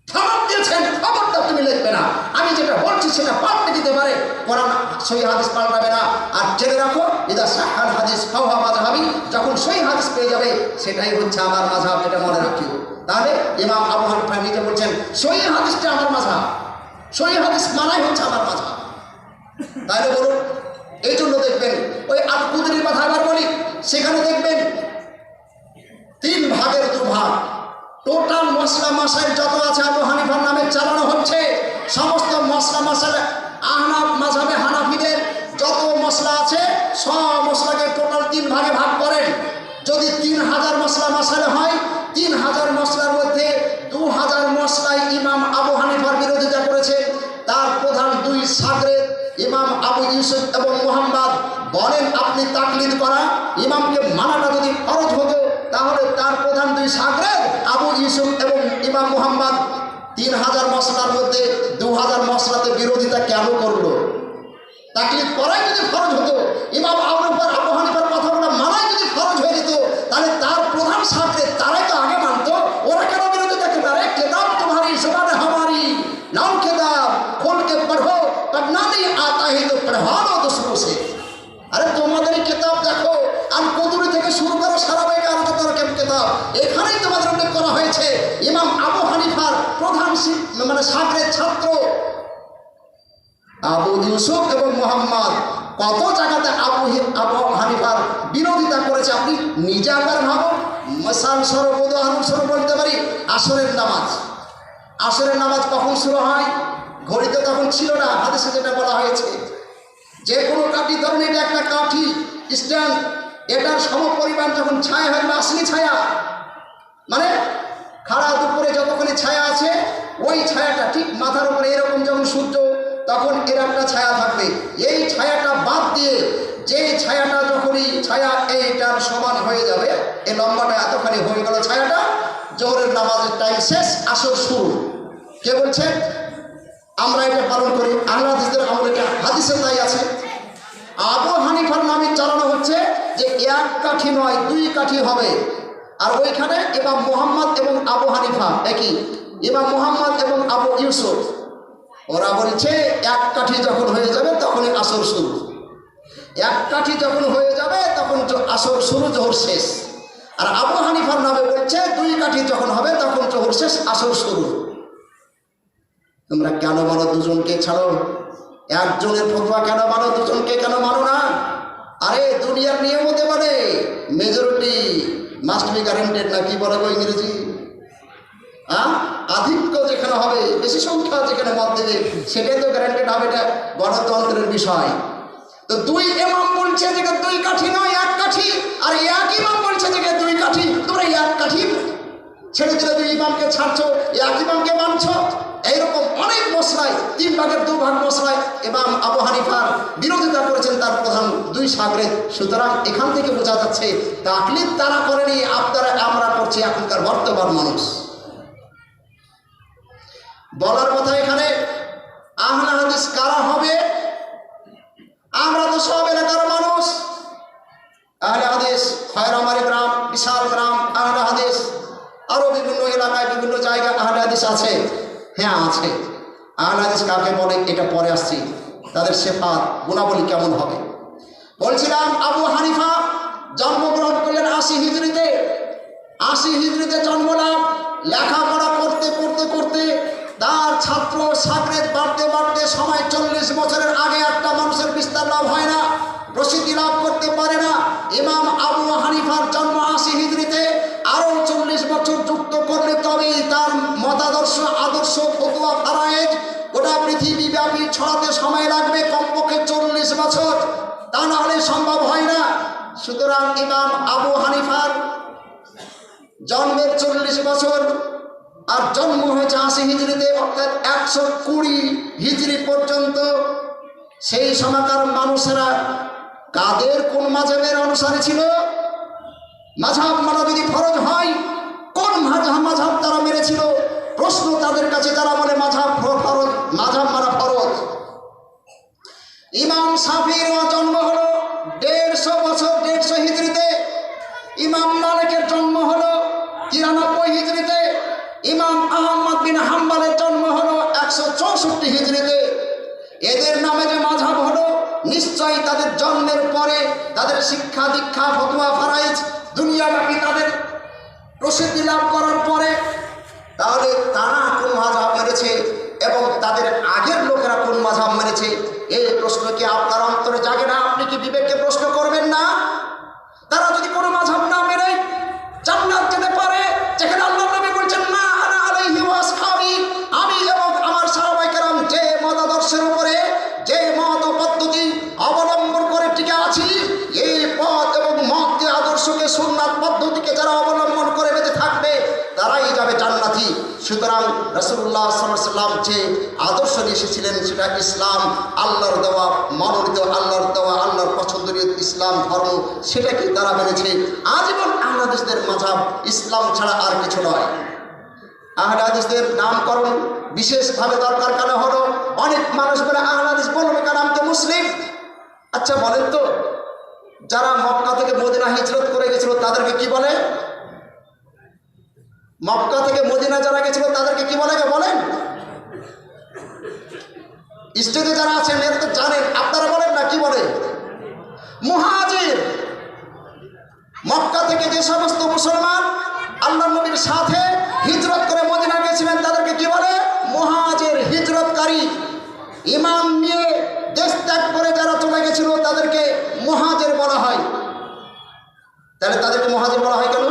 খবর দিয়েছেন, খবরটা তুমি লিখবে না। আমি যেটা বলছি সেটা পাল্টে দিতে পারে, কোরআন সহিহ হাদিস পাল্টাবে না। আর জেনে রাখো, ইদা সাহাল হাদিস ফাহুয়া মাযহাবি, যখন সহিহ হাদিস পেয়ে যাবে সেটাই হচ্ছে আমার মাযহাব, এটা মনে রাখিও। তাহলে ইমাম আবু হানিফা নিজে বলছেন সহিহ হাদিসটা আমার মাযহাব, সহিহ হাদিস মানাই হচ্ছে আমার মাযহাব। তাহলে বলুন, এই জন্য দেখবেন ওই আল কুদরির কথা আবার বলি, সেখানে দেখবেন 3 ভাগের 2 ভাগ টোটাল মশলা মাসাইল যত আছে আবু হানিফার নামে চালানো হচ্ছে। সমস্ত মশলা মাসাইল আহনাফ মাযহাবে হানাফিদের যত মশলা আছে সব মশলাকে টোটাল 3 ভাগে ভাগ করেন। যদি 3000 মশলা মাসাইল হয়, 3000 মশলার মধ্যে 2000 মশলাই ইমাম আবু হানিফার বিরোধিতা করেছে। তার প্রধান 2 শাগরেদ ইমাম আবু ইউসুফ এবং মুহাম্মদ বলেন, আপনি তাকলিদ করা ইমামকে মানাটা যদি ফরজ হতো, তাহলে তার প্রধান 2 শাগরেদ আবু ইউসুফ এবং ইমাম মুহাম্মদ 3000 মশলার মধ্যে 2000 মশলাতে বিরোধিতা কেন করলো? তাকলিদ করাই যদি ফরজ হতো, ইমাম আবু হানিফার কথাগুলো মানাই যদি ফরজ হয়ে যেত, তাহলে তার প্রধান শাগরেদ তারাই তো আগে মানতো। ওরা কেন বিরোধিতা করবে? আরে কিতাব তোমারি জবান হামারি, নাম কিতাব खोल के पढ़ो, पढ़ना नहीं आता है तो पढ़वा लो दूसरों से। আরে তোমাদের কিতাব দেখো, আল কুদরি থেকে শুরু করো সারা বাইরে আলোচনার কিতাব, এখানেই তোমাদের উল্লেখ করা হয়েছে ইমাম আবু হানিফার প্রধান শাগরেদ ছাত্র আবু ইউসুফ এবং মুহাম্মদ কত জায়গাতে আবু হানিফার বিরোধিতা করেছে। আপনি নিজে একবার ভাবো। মিসাল স্বরূপ, উদাহরণ স্বরূপ বলতে পারি, আসরের নামাজ কখন শুরু হয়? ঘড়িতে তখন ছিল না, হাদিসে যেটা বলা হয়েছে, যে কোনো কাঠি ধরুন, এটা একটা কাঠি স্ট্যান্ড, এটার সমপরিমাণ যখন ছায়া হয়, আসলি ছায়া মানে খাড়া দুপুরে যতক্ষণে ছায়া আছে ওই ছায়াটা ঠিক মাথার উপরে এরকম যখন সূর্য, তখন এর একটা ছায়া থাকবে। এই ছায়াটা বাদ দিয়ে যে ছায়াটা যখনই ছায়া এইটার সমান হয়ে যাবে, এই লম্বাটা এতখানি হয়ে গেল ছায়াটা, জোহরের নামাজের টাইম শেষ, আসর শুরু। কে বলছে? আমরা এটা পালন করি। আহলে হাদিসদের আমলে এটা হাদিসে তাই আছে। আবু হানিফার নামে চালানো হচ্ছে যে এক কাঠি নয়, দুই কাঠি হবে। আর ওইখানে ইমাম মুহাম্মদ এবং আবু হানিফা একই, ইমাম মুহাম্মদ এবং আবু ইউসুফ, ওরা বলছে এক কাঠি যখন হয়ে যাবে তখনই আসর শুরু। এক কাঠি যখন হয়ে যাবে তখন আসর শুরু, জোহর শেষ। আর আবু হানিফার নামে বলছে দুই কাঠি যখন হবে তখন জোহর শেষ, আসর শুরু। তোমরা কেন মানো দুজনকে ছাড়ো? একজনের ফতোয়া কেন মানো, দুজনকে কেন মানো না? আরে দুনিয়ার নিয়ম হতে পারে মেজরিটি মাস্ট বি গ্যারান্টেড, না কি বলে গো ইংরেজি? আধিক্য যেখানে হবে, বেশি সংখ্যা যেখানে মত দেবে, সেটাই তো গ্যারান্টেড হবে। এটা গণতন্ত্রের বিষয়। তো দুই ইমাম বলছে যে দুই কাঠি নয়, এক কাঠি, আর এক ইমাম বলছে যে দুই কাঠি। তোমরা এক কাঠি ছেড়ে দিলে দুই ইমামকে ছাড়ছো, এক ইমামকে মানছো। এইরকম অনেক মশলায়, 3 ভাগের 2 ভাগ মশলায় ইমাম আবু হানিফার বিরোধিতা করেছেন তার প্রধান 2 শাগরেদ। সুতরাং এখান থেকে বোঝা যাচ্ছে তাকলিদ তারা করেনি, আমরা করছি এখনকার বর্তমান মানুষ। বলার কথা এখানে আহলে হাদিস কারা হবে? আমরা তো সব এলাকার মানুষ। আহলে হাদিস খয়রামারি গ্রাম, বিশাল গ্রাম আহলে হাদিস, আরো বিভিন্ন এলাকায় বিভিন্ন জায়গায় আহলে হাদিস আছে। হ্যাঁ আছে। আহলে হাদিস কাকে বলে এটা পরে আসছি। তাদের সিফাত গুণাবলী কেমন হবে? বলছিলাম আবু হানিফা জন্মগ্রহণ করলেন 80 হিজরিতে। 80 হিজরিতে জন্ম লাভ। লেখাপড়া করতে করতে করতে তার ছাত্র শাগরেদ বাড়তে বাড়তে সময় 40 বছরের আগে একটা মানুষের বিস্তার লাভ হয় না, প্রসিদ্ধি লাভ করতে পারে না। ইমাম আবু হানিফার জন্ম 80 হিজরিতে, আরও 40 বছর যুক্ত করলে তবেই তার মতাদর্শ, আদর্শ, ফতোয়া, ফারায়েজ গোটা পৃথিবী ব্যাপী ছড়াতে সময় লাগবে কমপক্ষে 40 বছর, তা না হলে সম্ভব হয় না। সুতরাং ইমাম আবু হানিফার জন্মের 40 বছর, আর জন্ম হয়েছে 80 হিজরিতে, অর্থাৎ 120 হিজরি পর্যন্ত। সেই সময়কার মানুষেরা কাদের কোন মাযহাবের অনুসারী ছিল? মাযহাব মানা যদি ফরজ হয়, কোন মাযহাব তারা মেনেছিল? প্রশ্ন তাদের কাছে, যারা বলে মাযহাব ফরজ, মাযহাব মানা ফরজ। ইমাম শাফির জন্ম হলো 150 বছর 150 হিজরিতে। ইমাম মালিকের জন্ম হলো 93 হিজরিতে। ইমাম আহমদ বিন হাম্বলের জন্ম হলো 164 হিজরিতে। এদের নামে যে মাযহাব হলো, নিশ্চয়ই তাদের জন্মের পরে তাদের শিক্ষা দীক্ষা, ফতোয়া, ফারায়েজ দুনিয়াব্যাপী তাদের প্রসিদ্ধি লাভ করার পরে, তাহলে তারা কোন মাযহাব মেনেছে এবং তাদের আগের লোকেরা কোন মাযহাব মেনেছে, এই প্রশ্ন কি আপনার অন্তরে জাগে না? আপনি কি বিবেককে প্রশ্ন করবেন না? তারা যদি কোনো মাযহাব না মেনে জান্নাত যেতে পারে, যেখানে আল্লাহ নবী বলছেন না আনা আলাইহি ওয়া আসহাবি, আমি এবং আমার সাহাবায়ে কেরাম যে মতাদর্শের উপরে, যে মত পদ্ধতি অবলম্বন করে টিকে আছি, এই পথ এবং মতকে, আদর্শকে, সুন্নাত পদ্ধতিকে যারা অবলম্বন করে বেঁচে থাকবে তারাই যাবে জান্নাতি। সুতরাং রাসূলুল্লাহ সাল্লাল্লাহু আলাইহি ওয়াসাল্লাম যে আদর্শ নিয়ে এসেছিলেন সেটা ইসলাম, আল্লাহর দেওয়া, মনোনীত, আল্লাহর দেওয়া, আল্লাহর পছন্দনীয় ইসলাম ধর্ম, সেটাকে তারা মেনেছে। আজীবন আহলে হাদিসদের মাযহাব ইসলাম ছাড়া আর কিছু নয়। আহলে হাদিসদের নামকরণ বিশেষভাবে দরকার কেন হলো? অনেক মানুষ বলে আহলে হাদিস বলবে কারণ আমি তো মুসলিম। আচ্ছা বলেন তো, যারা মক্কা থেকে মদিনা হিজরত করে গেছিল তাদেরকে কি বলে? মক্কা থেকে মদিনা যারা গেছিল তাদেরকে কি বলে বলেন? স্টেজে যারা আছেন এরা তো জানেন, আপনারা বলেন না কি বলে? মুহাজির। মক্কা থেকে যে সমস্ত মুসলমান আল্লাহর নবীর সাথে হিজরত করে মদিনা গেছিলেন তাদেরকে কি বলে? মুহাজির, হিজরতকারী। ঈমান নিয়ে দেশ ত্যাগ করে যারা চলে গেছিল তাদেরকে মুহাজির বলা হয়। তাহলে তাদেরকে মুহাজির বলা হয় কেন?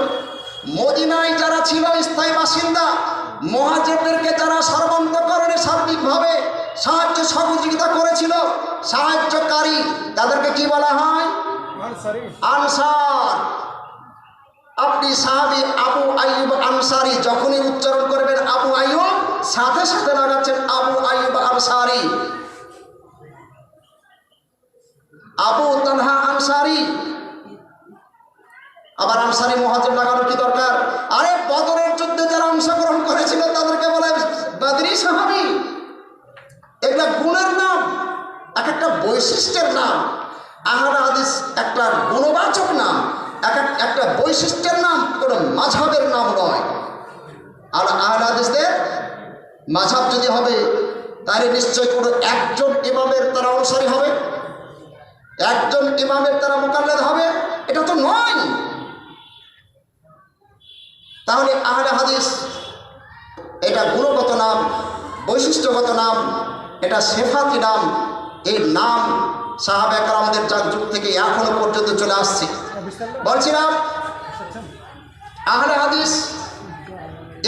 মদিনায় যারা ছিল স্থায়ী বাসিন্দা, মুহাজিরদেরকে যারা সর্বান্তকরণে সার্বিকভাবে সাহায্য সহযোগিতা করেছিল, সাহায্যকারী, তাদেরকে কি বলা হয়? আনসার। আপনি সাহাবী আবু আইয়ুব আনসারী যখনই উচ্চারণ করবেন আবু আইয়ুব, সাথে সাথে লাগাচ্ছেন আবু আইয়ুব আনসারী। আবু তালহা আনসারী। আবার আনসারী মুহাজির লাগানো কি দরকার? আরে বদরের যুদ্ধে নাম, একটা বৈশিষ্ট্যের নাম, কোনো মাযহাবের নাম নয়। আর আহলে হাদিসদের মাযহাব যদি হবে তাহলে নিশ্চয় কোনো একজন ইমামের তারা অনুসারী হবে, একজন ইমামের তারা মুকাল্লিদ হবে, এটা তো নয়। তাহলে আহলে হাদিস এটা গুণগত নাম, বৈশিষ্ট্যগত নাম, এটা সিফাতি নাম। এই নাম সাহাবা একরামদের যুগ থেকে এখনো পর্যন্ত চলে আসছে। বলছিলাম আহলে হাদিস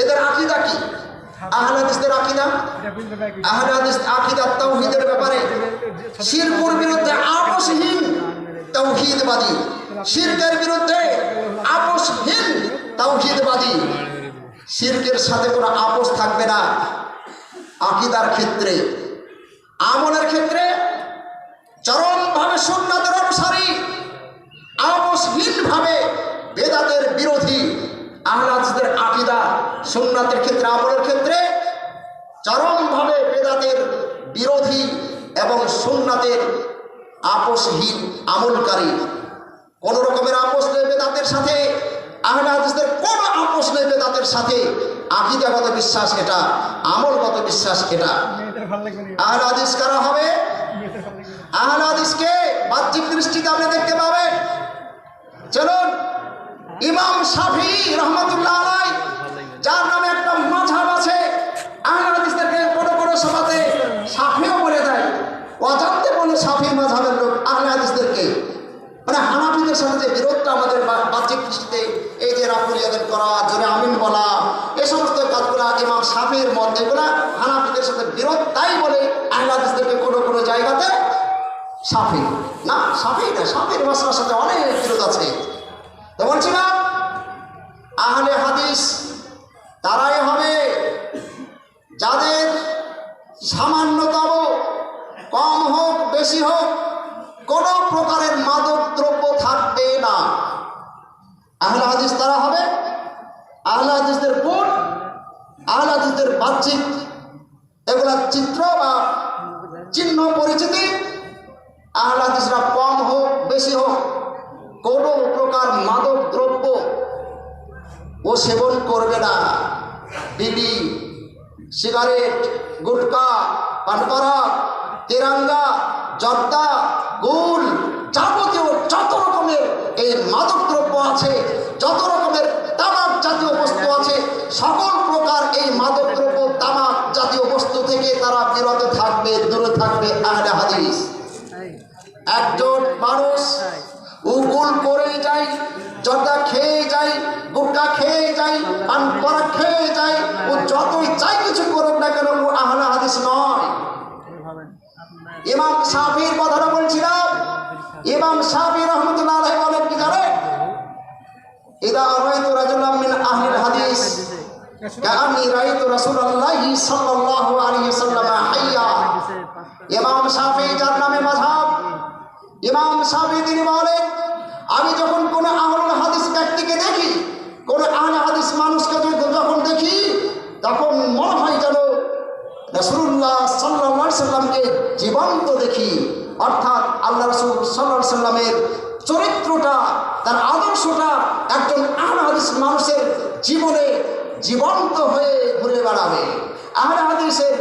এদের আকীদা কি? আহলে হাদিসদের আকীদা, আহলে হাদিস আকীদা তাওহীদের ব্যাপারে শিরকের বিরুদ্ধে আপোষহীন তাওহীদবাদী, শিরকের বিরুদ্ধে আপোষহীন তাওহীদবাদী। শিরকের সাথে কোনো আপোষ থাকবে না। আকীদার ক্ষেত্রে, আমলের ক্ষেত্রে চরমভাবে সুন্নাতের অনুসারী, আপোষহীনভাবে বেদাতের বিরোধী। আহলে হাদিসদের আকীদা সুন্নাতের ক্ষেত্রে, আমলের ক্ষেত্রে চরমভাবে বেদাতের বিরোধী এবং সুন্নাতের আপোষহীন আমলকারী। কোনো রকমের আপোষ নেই বেদাতের সাথে। আহলে হাদিসদের কোনো আপোষ নেই বেদাতের সাথে। আকীদাগত বিশ্বাস এটা, আমলগত বিশ্বাস এটা। আহলে হাদিস কারা হবে? আহলে হাদিসকে বাহ্যিক দৃষ্টিতে আপনি দেখতে পাবেন। চলুন, ইমাম শাফিঈ রাহমাতুল্লাহ আলাইহি, যার নামে একটা মাযহাব আছে, আহলে হাদিসদেরকে কোনো সভাতে শাফিঈও বলে দেয়, অজান্তে বলে শাফিঈ মাযহাবের লোক আহলে হাদিসদেরকে। মানে হানাফিদের সাথে যে বিরোধটা আমাদের বাহ্যিক দৃষ্টিতে, এই যে রাফুল ইয়াদান করা, জোরে আমিন বলা, এই সমস্ত কাজগুলা ইমাম শাফিঈর মত, এগুলা হানাফিদের সাথে বিরোধ। তাই বলে আহলে হাদিসদেরকে কোনো জায়গাতে শাফিঈ না, শাফিঈ না, শাফিঈর মাসলার সাথে অনেক বিরোধ আছে। তো বলছিলাম আহলে হাদিস তারাই হবে যাদের সামান্যতম, কম হোক বেশি হোক, কোনো প্রকারের মাদক দ্রব্য থাকবে না। আহলে হাদিস তারা হবে। আহলে হাদিসদের গুণ, আহলে হাদিসদের বাহ্যিক এগুলা চিত্র বা চিহ্ন পরিচিতি, আহলে হাদিসরা কম হোক বেশি হোক কোনো প্রকার মাদক দ্রব্য ও সেবন করবে না। বিড়ি, সিগারেট, গুটকা, পানপরা, তেরাঙ্গা, জর্দা, গুল, যাবতীয় যত রকমের এই মাদক দ্রব্য আছে, যত রকমের তামাক জাতীয় বস্তু আছে, সকল প্রকার এই মাদক দ্রব্য, তামাক জাতীয় বস্তু থেকে তারা বিরত থাকবে, দূরে থাকবে আহলে হাদিস। একজন মানুষ উগুল করে যায়, জর্দা খেয়ে যায়, গুটকা খেয়ে যায়, পানপরা খেয়ে যায়, ও যতই চাই কিছু করুক না কেন, ও আহলে হাদিস নয়। ইমাম শাফিঈর কথাটা বলছিলাম। ইমাম শাফিঈ রাহমাতুল্লাহ আলাইহি বলেন কি জানেন? ইদা রাআইতু রাজুলাম মিন আহলিল হাদিস কাআন্নী রাআইতু রাসূলুল্লাহি সাল্লাল্লাহু আলাইহি ওয়াসাল্লাম হাইয়া। ইমাম শাফিঈ যার নামে মাযহাব, ইমাম শাফিঈ তিনি বলেন, আমি যখন কোনো আহলুল হাদিস ব্যক্তিকে দেখি, কোনো আহলে হাদিস মানুষকে যখন দেখি, তখন মনে হয় যেন রাসূলুল্লাহ সাল্লাল্লাহু আলাইহি সাল্লামকে জীবন্ত দেখি। অর্থাৎ আল্লাহ রাসূল সাল্লাল্লাহু আলাইহি সাল্লামের চরিত্রটা, তার আদর্শটা একজন আহলে হাদিস মানুষের জীবনে জীবন্ত হয়ে ঘুরে বেড়াবে। আহলে হাদিসের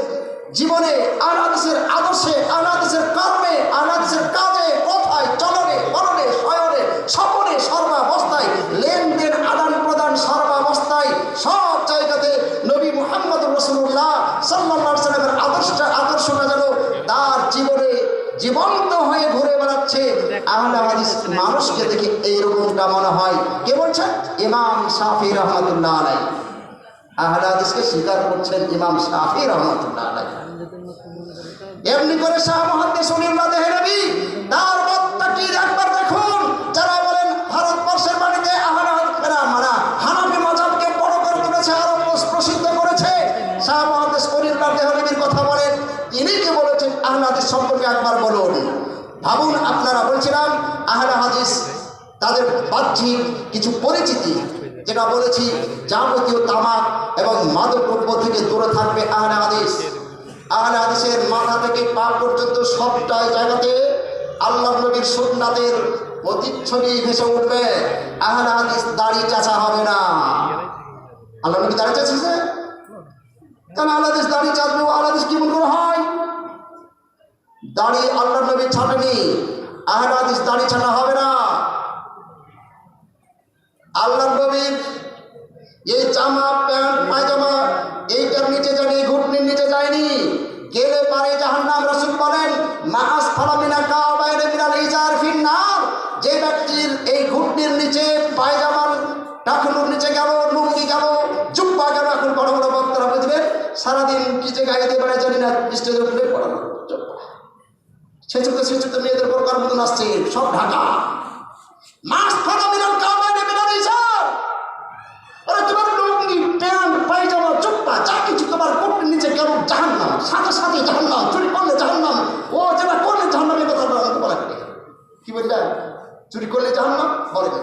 জীবনে, আহলে হাদিসের আদর্শে, আহলে হাদিসের কর্মে, আহলে হাদিসের কাজে, কথায়, চলনে, বলনে, শয়নে, স্বপনে, সর্বাবস্থায়, লেনদেন, আদান প্রদান, সর্বাবস্থায়, সব জায়গাতে নবী মুহাম্মদুর রাসূলুল্লাহ সাল্লাল্লাহু আলাইহি সাল্লামের আদর্শটা যেন তার জীবনে জীবন্ত হয়ে ঘুরে বেড়াচ্ছে। আহলে হাদিস মানুষকে দেখে এইরকমটা মনে হয়। কে বলছেন? ইমাম শাফিঈ রাহমাতুল্লাহ আলাইহি। আহলে হাদিসকে স্বীকার করছেন ইমাম শাফিঈ রাহমাতুল্লাহ আলাইহি। এমনি করে শাহ মুহাদ্দিস উলিল্লাহ দেহলভী তার মতটা কি একবার দেখুন। যারা বলেন ভারতবর্ষের মাটিতে আহলে হাদিসরা হানাফি মাযহাবকে বড় করে তুলেছে, আরো প্রসিদ্ধ করেছে, শাহ মুহাদ্দিস উলিল্লাহ দেহলভীর কথা বলেন, তিনি কি বলেছেন আহলে হাদিস সম্পর্কে একবার বলুন। ভাবুন আপনারা। বলছিলাম আহলে হাদিস তাদের বাহ্যিক কিছু পরিচিতি, যেটা বলেছি, যাবতীয় তামাক এবং মাদক দ্রব্য থেকে দূরে থাকবে আহলে হাদিস। আহলে হাদিসের মাথা থেকে পা পর্যন্ত সবটাই জায়গাতে আল্লাহর নবীর সুন্নাতের প্রতিচ্ছবি ভেসে উঠবে। আহলে হাদিস দাড়ি চাচা হবে না। আল্লাহ নবী দাড়ি চাচিয়েছে, কেন আহলে হাদিস দাড়ি চাচবে? আহলে হাদিস কি মনে করে হয়? দাড়ি আল্লাহ নবী ছাড়েনি, আহলে হাদিস দাড়ি ছাড়া হবে না। আল্লাহ নবীর এই জামা প্যান্ট পায়জামা এইটার নিচে যায়নি, ঘুটনির নিচে যায়নি, গেলে পারে জাহান্নাম। রাসূল বলেন মা আসফালা মিনা কাবাইনি মিনাল ইজার ফিন্নার। যে ব্যক্তির এই ঘুটনির নিচে পায়জামার টাকনুর নিচে গেল, লুঙ্গি গেল, জুব্বা গেল, এখন বড় বড় বক্তারা বুঝলেন সারাদিন কি যে গায়ে দিয়ে বেড়ায় জানি না, স্টেজে উঠলে পড়ানো সেচুতে মেয়েদের প্রকার মতন আসছে সব ঢাকা। মাস ফালা মিনাল কাবাইনি মিনাল ইজার। আরে তোমার লুঙ্গি প্যান্ট পায়জামা জুব্বা যা কিছু তোমার কোটের নিচে গেল জাহান্নাম, সাথে সাথে জাহান্নাম। চুরি করলে জাহান্নাম, ও যেটা করলে জাহান্নাম, এই কথা বলা কি বললেন? চুরি করলে জাহান্নাম বলেন,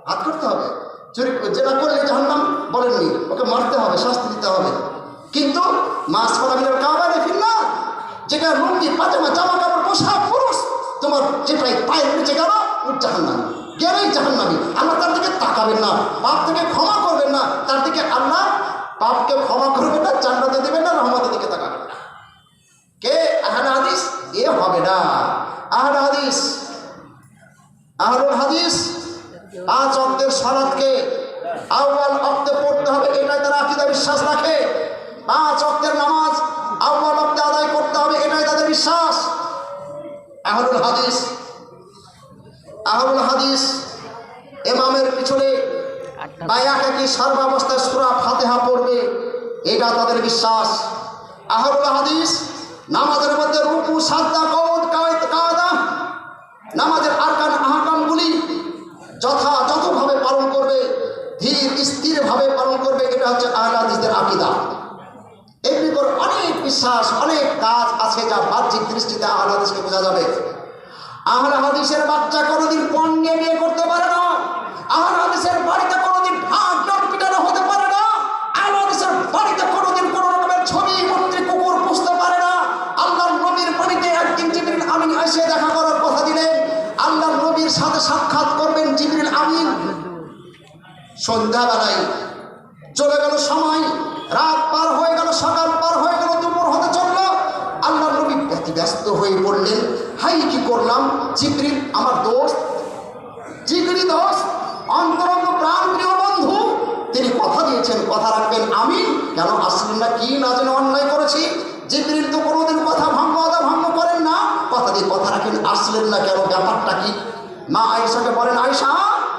হাত করতে হবে। চুরি যেটা করলে জাহান্নাম বলেননি, ওকে মারতে হবে, শাস্তি দিতে হবে। কিন্তু মাস ফালা মিনাল কাবাইনি ফিন্নার, যেটা লুঙ্গি পায়জামা জামা কাপড় পোশাক পুরুষ তোমার যেটাই পায়ের নিচে গেল ওর জাহান্নাম, গেলেই জাহান্নামী। আল্লাহ তার দিকে তাকাবেন না, পাপ থেকে ক্ষমা করবেন না, তার দিকে আল্লাহ পাপকে ক্ষমা করবেন না, জান্নাতে দেবেন না, রহমতের দিকে তাকাবেন না। কে আহলে হাদিস? এ হবে না। আহলে হাদিস, আহলুল হাদিস 5 ওয়াক্তের সালাতকে আউয়াল ওয়াক্তে পড়তে হবে, এটাই তারা আকীদা বিশ্বাস রাখে। 5 ওয়াক্তের নামাজ আউয়াল ওয়াক্তে আদায় করতে হবে, এটাই তাদের বিশ্বাস। আহলুল হাদিস, আহলুল হাদিস ইমামের পিছনে বায়াকে কি সর্বাবস্থায় সূরা ফাতিহা পড়বে, এটা তাদের বিশ্বাস। আহলুল হাদিস নামাজের মধ্যে রুকু সাজদা কওদ কায়দা নামাজের আরকান আহকামগুলি যথাযথভাবে পালন করবে, ধীর স্থিরভাবে পালন করবে, এটা হচ্ছে আহলে হাদিসদের আকীদা। এমনি করে অনেক বিশ্বাস, অনেক কাজ আছে যা বাহ্যিক দৃষ্টিতে আহলে হাদিসকে বোঝা যাবে। আহলে হাদিসের বাচ্চা কোনোদিন পণ নিয়ে বিয়ে করতে পারে না। আহলে হাদিসের বাড়িতে কোনোদিন ভাগ নট পিটানো হতে পারে না। আহলে হাদিসের বাড়িতে কোনোদিন কোনো রকমের ছবি মন্ত্রী কুকুর পুষতে পারে না। আল্লাহর নবীর বাড়িতে একদিন জিবরিল আমিন এসে দেখা করার কথা দিলেন, আল্লাহর নবীর সাথে সাক্ষাৎ করবেন জিবরিল আমিন। সন্ধ্যাবেলায় চলে গেল সময়, রাত পার হয়ে গেল, সকাল পার হয়ে গেল, দুপুর হতে চলল। আল্লাহর নবী ব্যস্ত হয়ে পড়লেন, হাই কি করলাম? জিবরিল আমার দোস্ত, জিগরি দোস্ত, অন্তরঙ্গ প্রাণ প্রিয় বন্ধু, তিনি কথা দিয়েছেন কথা রাখবেন, আমি কেন আসলেন না? কি না যেন অন্যায় করেছি? জিবরিল তো কোনোদিন কথা ভঙ্গ করেন না, কথা দিয়ে কথা রাখেন, আসলেন না কেন? ব্যাপারটা কি? মা আয়েশাকে বলেন, আয়েশা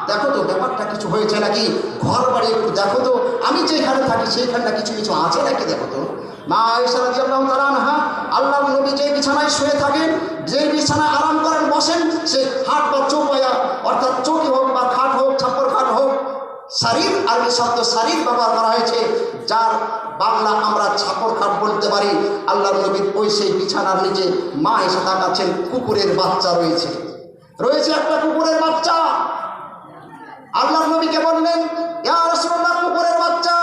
দেখো তো ব্যাপারটা কিছু হয়েছে নাকি, ঘর বাড়ি একটু দেখো তো, আমি যেখানে থাকি সেইখানটা কিছু কিছু আছে নাকি দেখো তো। মা আয়েশা রাদিয়াল্লাহু তাআলা আনহা আল্লাহর নবী যে বিছানায় শুয়ে থাকেন, যে বিছানায় আরাম করেন বসেন, সে খাট বা চৌপায়া, অর্থাৎ চৌকি হোক বা খাট হোক, ছাপ্পর খাট হোক, শারীর, আরবি শব্দ শারীর ব্যবহার করা হয়েছে, যার বাংলা আমরা ছাপর খাট বলতে পারি। আল্লাহর নবীর ওই সেই বিছানার নিচে মা এসে তাকাচ্ছেন, কুকুরের বাচ্চা রয়েছে একটা কুকুরের বাচ্চা। আল্লাহর নবীকে বললেন, ইয়া রাসূলুল্লাহ, কুকুরের বাচ্চা।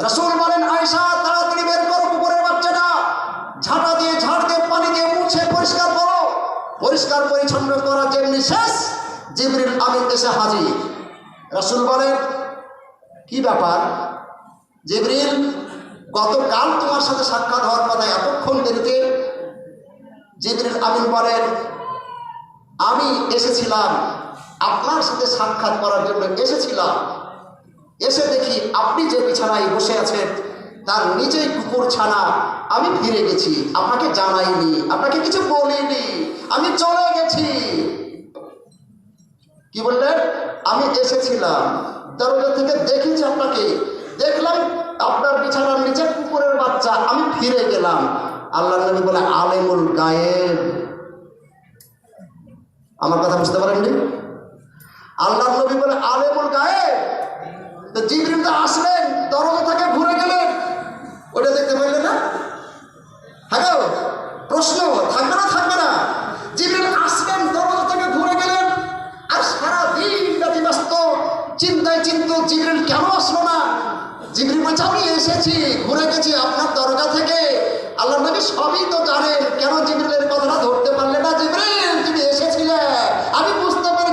রাসূল বলেন, আয়েশা তাড়াতাড়ি বের করো কুকুরের বাচ্চাটা, ঝাঁটা দিয়ে ঝাড় দিয়ে পানি দিয়ে মুছে পরিষ্কার করো। পরিষ্কার পরিচ্ছন্ন করা যেমনি শেষ, জিবরিল আমিন এসে হাজির। রাসূল বলেন, কি ব্যাপার জিবরিল, গতকাল তোমার সাথে সাক্ষাৎ হওয়ার কথা, এতক্ষণ দেরিতে? জিবরিল আমিন বলেন, আমি এসেছিলাম আপনার সাথে সাক্ষাৎ করার জন্য এসেছিলাম, এসে দেখি আপনি যে বিছানায় বসে আছেন তার নিচেই কুকুর ছানা, আমি ফিরে গেছি, আপনাকে জানাইনি, আপনাকে কিছু বলিনি, আমি চলে গেছি। কি বললেন? আমি এসেছিলাম, দরজা থেকে দেখেছি আপনাকে, দেখলাম আপনার বিছানার নিচে কুকুরের বাচ্চা, আমি ফিরে গেলাম। আল্লাহর নবী বলে, আলেমুল গায়েব। আমার কথা বুঝতে পারেননি? আল্লাহর নবী বলে আলেমুল গায়েব। তো জিবরিল তো আসলেন, দরজা থেকে ঘুরে গেলেন, ওটা দেখতে পাইলেন না? হ্যাঁ, প্রশ্ন থাকবে না? থাকবে না? জিবরিল আসলেন, দরজা থেকে ঘুরে গেলেন, আর সারা দিন রাতে ব্যস্ত চিন্তায় জিবরিল কেন আসলো না? জিবরিল বলছে, আমি এসেছি, ঘুরে গেছি আপনার দরজা থেকে। আল্লাহর নবী সবই তো জানেন, কেন জিবরিলের কথাটা ধরতে পারলেন না? জিবরিল তুমি এসেছিলে, আমি বুঝতে পেরেছি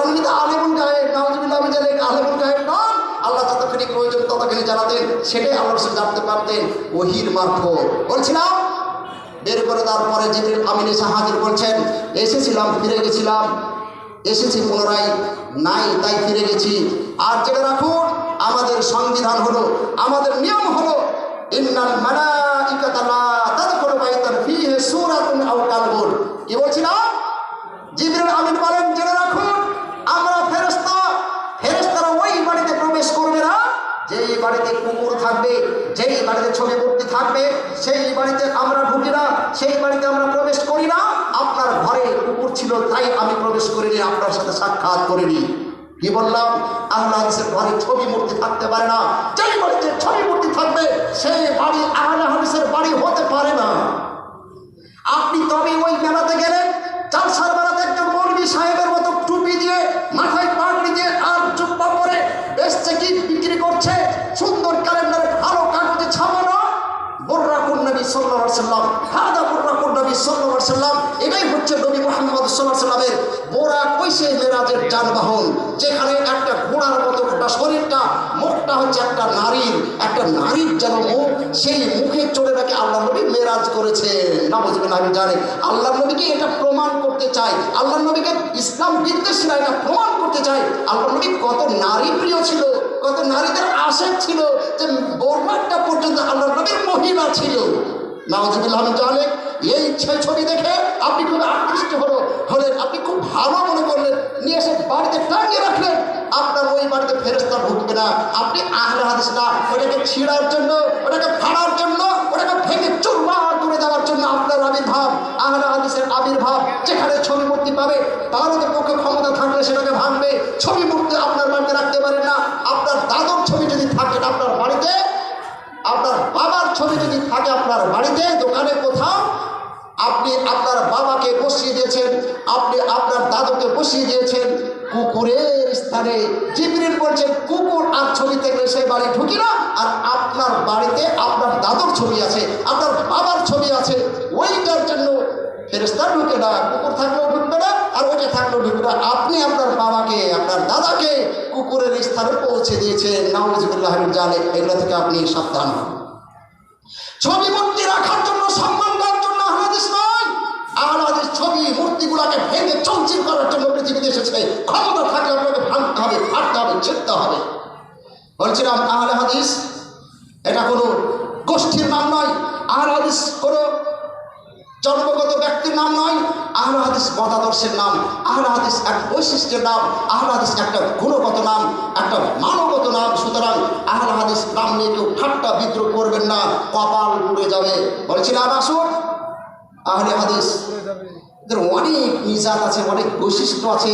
আপনি কিন্তু আলেমুল গায়েব, নাউজুবিল্লাহ আমি জানি আলেমুল গায়েব নন। আল্লাহ যতখানি প্রয়োজন ততখানি জানাতেন, সেটাই আল্লাহ রাসূল জানতে পারতেন ওহীর মারফত। বলছিলাম বের করে দেওয়ার পরে জিবরিল আমিন এসে হাজির বলছেন, এসেছিলাম ফিরে গেছিলাম, এসেছি পুনরায় নাই তাই ফিরে গেছি। আর জেনে রাখুন আমাদের সংবিধান হলো, আমাদের নিয়ম হলো ইন্নাল মালাইকাতা লা তাদখুলু বাইতান ফীহি সূরাতুন আও কালবুন। কি বলছিলাম? জিবরিল আমিন বলেন জেনে রাখুন আমরা ফেরেশতারা ওই বাড়িতে প্রবেশ করবে না যেই বাড়িতে কুকুর থাকবে, যেই বাড়িতে ছবি মূর্তি থাকবে, সেই বাড়িতে আমরা ঢুকি না, সেই বাড়িতে আমরা প্রবেশ করি না। আপনার ঘরে কুকুর ছিল তাই আমি প্রবেশ করিনি, আপনার সাথে সাক্ষাৎ করিনি। কি বললাম? আহলে হাদিসের ঘরে ছবি মূর্তি থাকতে পারে না। যেই বাড়িতে ছবি মূর্তি থাকবে সেই বাড়ি আহলে হাদিসের বাড়ি হতে পারে না। আপনি তবে ওই মেলাতে গেলেন, জালসার মেলাতে একজন মৌলভী সাহেবের মতো টুপি দিয়ে, মাথায় পাগড়ি দিয়ে আর জুব্বা পরে বেচছে কি বিক্রি করছে, সুন্দর ক্যালেন্ডারে ভালো কাগজে ছাপানো বুররাকুন নবী সাল্লাল্লাহু আলাইহি সাল্লাম, হাদা বুররাকুন নবী সাল্লাল্লাহু আলাইহি সাল্লাম। এটাই হচ্ছে নবী মুহাম্মদ সাল্লাল্লাহু আলাইহি সাল্লামের বোরাক, ওই সেই মেরাজের যানবাহন, যেখানে একটা ঘোড়ার মতো একটা শরীরটা, মুখটা হচ্ছে একটা নারীর যেন মুখ, সেই মুখে চড়ে নাকি আল্লাহ নবী মেরাজ করেছেন। নাউজুবিল্লাহ আমি জানি আল্লাহ নবীকে এটা প্রমাণ করতে চাই, আল্লাহ নবীকে ইসলাম বিদ্বেষীরা এটা প্রমাণ করতে চাই আল্লাহ নবী কত নারী প্রিয় ছিল, কত নারীদের আশেক ছিল, যে বোরমাটা পর্যন্ত আল্লাহ নবীর মহিলা ছিল। নাউজুবিল্লাহ আমি জানি এই ছবি দেখে আপনি খুব আকৃষ্ট হলেন, আপনি খুব ভালো মনে করলেন, নিয়ে এসে বাড়িতে টাঙিয়ে রাখলেন। আপনার ওই বাড়িতে ফেরেশতা ঢুকবে না। আপনি আহলে হাদিস না, ওটাকে ছিঁড়ার জন্য, ওটাকে ফাড়ার জন্য, ওটাকে ভেঙে চুরমার করে দেওয়ার জন্য আপনার আবির্ভাব, আহলে হাদিসের আবির্ভাব। যেখানে ছবি মূর্তি পাবে তার পক্ষে ক্ষমতা থাকলে সেটাকে ভাঙবে। ছবি মূর্তি আপনার বাড়িতে রাখতে পারেন না। আপনার দাদুর ছবি যদি থাকে আপনার বাড়িতে, আপনার বাবার ছবি যদি থাকে আপনার বাড়িতে, দোকানে কোথাও, আপনি আপনার বাবাকে বসিয়ে দিয়েছেন, আপনি আপনার দাদুকে বসিয়ে দিয়েছেন কুকুরের স্থানে। জিবরিল বলছেন কুকুর আর ছবি থাকলে সেই বাড়ি ঢুকি না। আর আপনার বাড়িতে আপনার দাদুর ছবি আছে, আপনার বাবার ছবি আছে, ওইটার জন্য ফেরেশতা ঢুকে না। কুকুর থাকলেও ঢুকবে না, আর ওইটা থাকলেও ঢুকবে না। আপনি আপনার বাবাকে, আপনার দাদাকে কুকুরের স্থানে পৌঁছে দিয়েছেন। নাউজুবিল্লাহ মিন যালিক। এগুলো থেকে আপনি সাবধান হন। ছবি মূর্তি রাখার জন্য, সম্মান দেওয়ার জন্য আহলে হাদিস নয়। আহলে হাদিস ছবি মূর্তিগুলোকে ভেঙে চৌচির করার জন্য পৃথিবীতে এসেছে। ক্ষমতা থাকলে আপনাকে ভাঙতে হবে, ফাটতে হবে, ছিঁড়তে হবে। বলছিলাম আহলে হাদিস এটা কোনো গোষ্ঠীর নাম নয়, আহলে হাদিস কোনো জন্মগত ব্যক্তির নাম নয়, আহলে হাদিস মতাদর্শের নাম, আহলে হাদিস এক বৈশিষ্ট্যের নাম, আহলে হাদিস একটা গুণগত নাম, একটা মানবগত নাম। সুতরাং আহলে হাদিস নাম নিয়ে কেউ ঠাট্টা বিদ্রোহ করবেন না, কপাল পুড়ে যাবে। বলেছিলাম আসুন আহলে হাদিস এদের অনেক মিজাত আছে, অনেক বৈশিষ্ট্য আছে।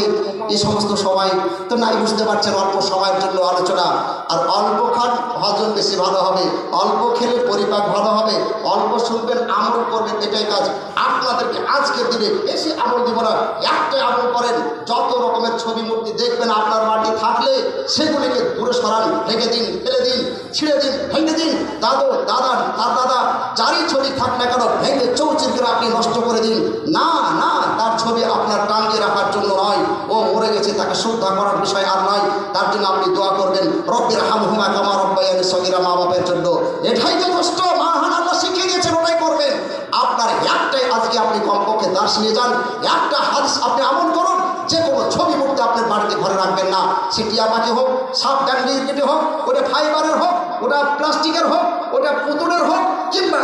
এই সমস্ত সময় তো নাই বুঝতে পারছেন, অল্প সময়ের জন্য আলোচনা। আর অল্প খান হজম বেশি ভালো হবে, অল্প খেলে পরিপাক ভালো হবে, অল্প শুনবেন আমল করবেন, এটাই কাজ। আপনাদেরকে আজকের দিনে বেশি আমল দিব না, একটাই আমল করেন। যত রকমের ছবি মূর্তি দেখবেন আপনার বাড়ি থাকলে সেগুলিকে দূরে সরান, ঢেকে দিন, ফেলে দিন, ছিঁড়ে দিন, ভেঙে দিন। দাদু, দাদা, তার দাদা যারই ছবি থাক না কেন ভেঙে চৌচির করে আপনি নষ্ট করে দিন। না না, তার ছবি আপনার টাঙ্গিয়ে রাখার জন্য নয়, ও মরে গেছে তাকে শ্রদ্ধা করার বিষয় আর নয়। তার জন্য আপনি দোয়া করবেন রব্বির হামহুমা কামা রাব্বায়ানি সগীরা, মা বাপের জন্য। এটাই যথেষ্ট। মহান আল্লাহ শিখিয়ে দিয়েছেন, ওটাই করবেন। আপনার একটাই আজকে আপনি কমপক্ষে দাস নিয়ে যান, একটা হাদিস আপনি আমল করুন। যে কোনো ছবি মূর্তি আপনার বাড়িতে ঘরে রাখবেন না। সে টিয়াপাখি হোক, সাপ ডান্ডির কেটে হোক, ওটা ফাইবারের হোক, ওটা প্লাস্টিকের হোক, ওটা পুতুলের হোক, কিংবা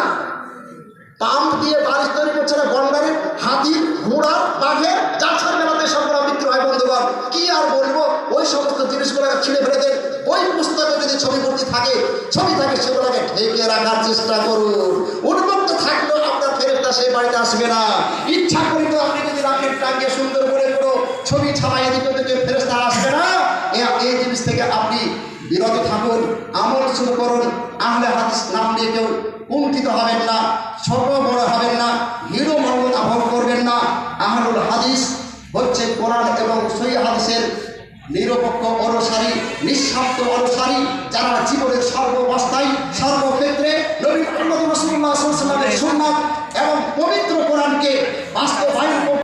তাম দিয়ে বালিশ তৈরি করছে না, গন্ডারের, হাতির, ঘোড়ার, বাঘের, জালসার মেলাতে সবগুলো বিক্রি হয়। বন্ধুগণ কি আর বলবো, ওই সমস্ত জিনিসগুলোকে ছিঁড়ে ফেলে দেন। ওই পুস্তকে যদি ছবি মূর্তি থাকে, ছবি থাকে, সেগুলোকে ঢেকে রাখার চেষ্টা করুন। উন্মুক্ত থাকলেও আপনার ফেরেশতা সেই বাড়িতে আসবে না। ইচ্ছা করি তো আপনি যদি রাখেন টাঙ্গে সুন্দর করে কোনো ছবি ছাপাই এদিকে ওদিকে, ফেরেশতা আসবে না। এই জিনিস থেকে আপনি বিরত থাকুন, আমল শুরু করুন। আহলে হাদিস নাম নিয়ে কেউ কুণ্ঠিত হবেন না, ছোট বড় হবেন না, হিরো মহম্মদ আমল করবেন না। আহলুল হাদিস হচ্ছে কোরআন এবং সহিহ হাদিসের নিরপেক্ষ অনুসারী, নিঃস্বার্থ অনুসারী, যারা জীবনের সর্বাবস্থায়, সর্বক্ষেত্রে নবী মুহাম্মদ রাসূলুল্লাহ সাল্লাল্লাহু আলাইহি ওয়াসাল্লামের সুন্নাত এবং পবিত্র কোরআনকে বাস্তবায়ন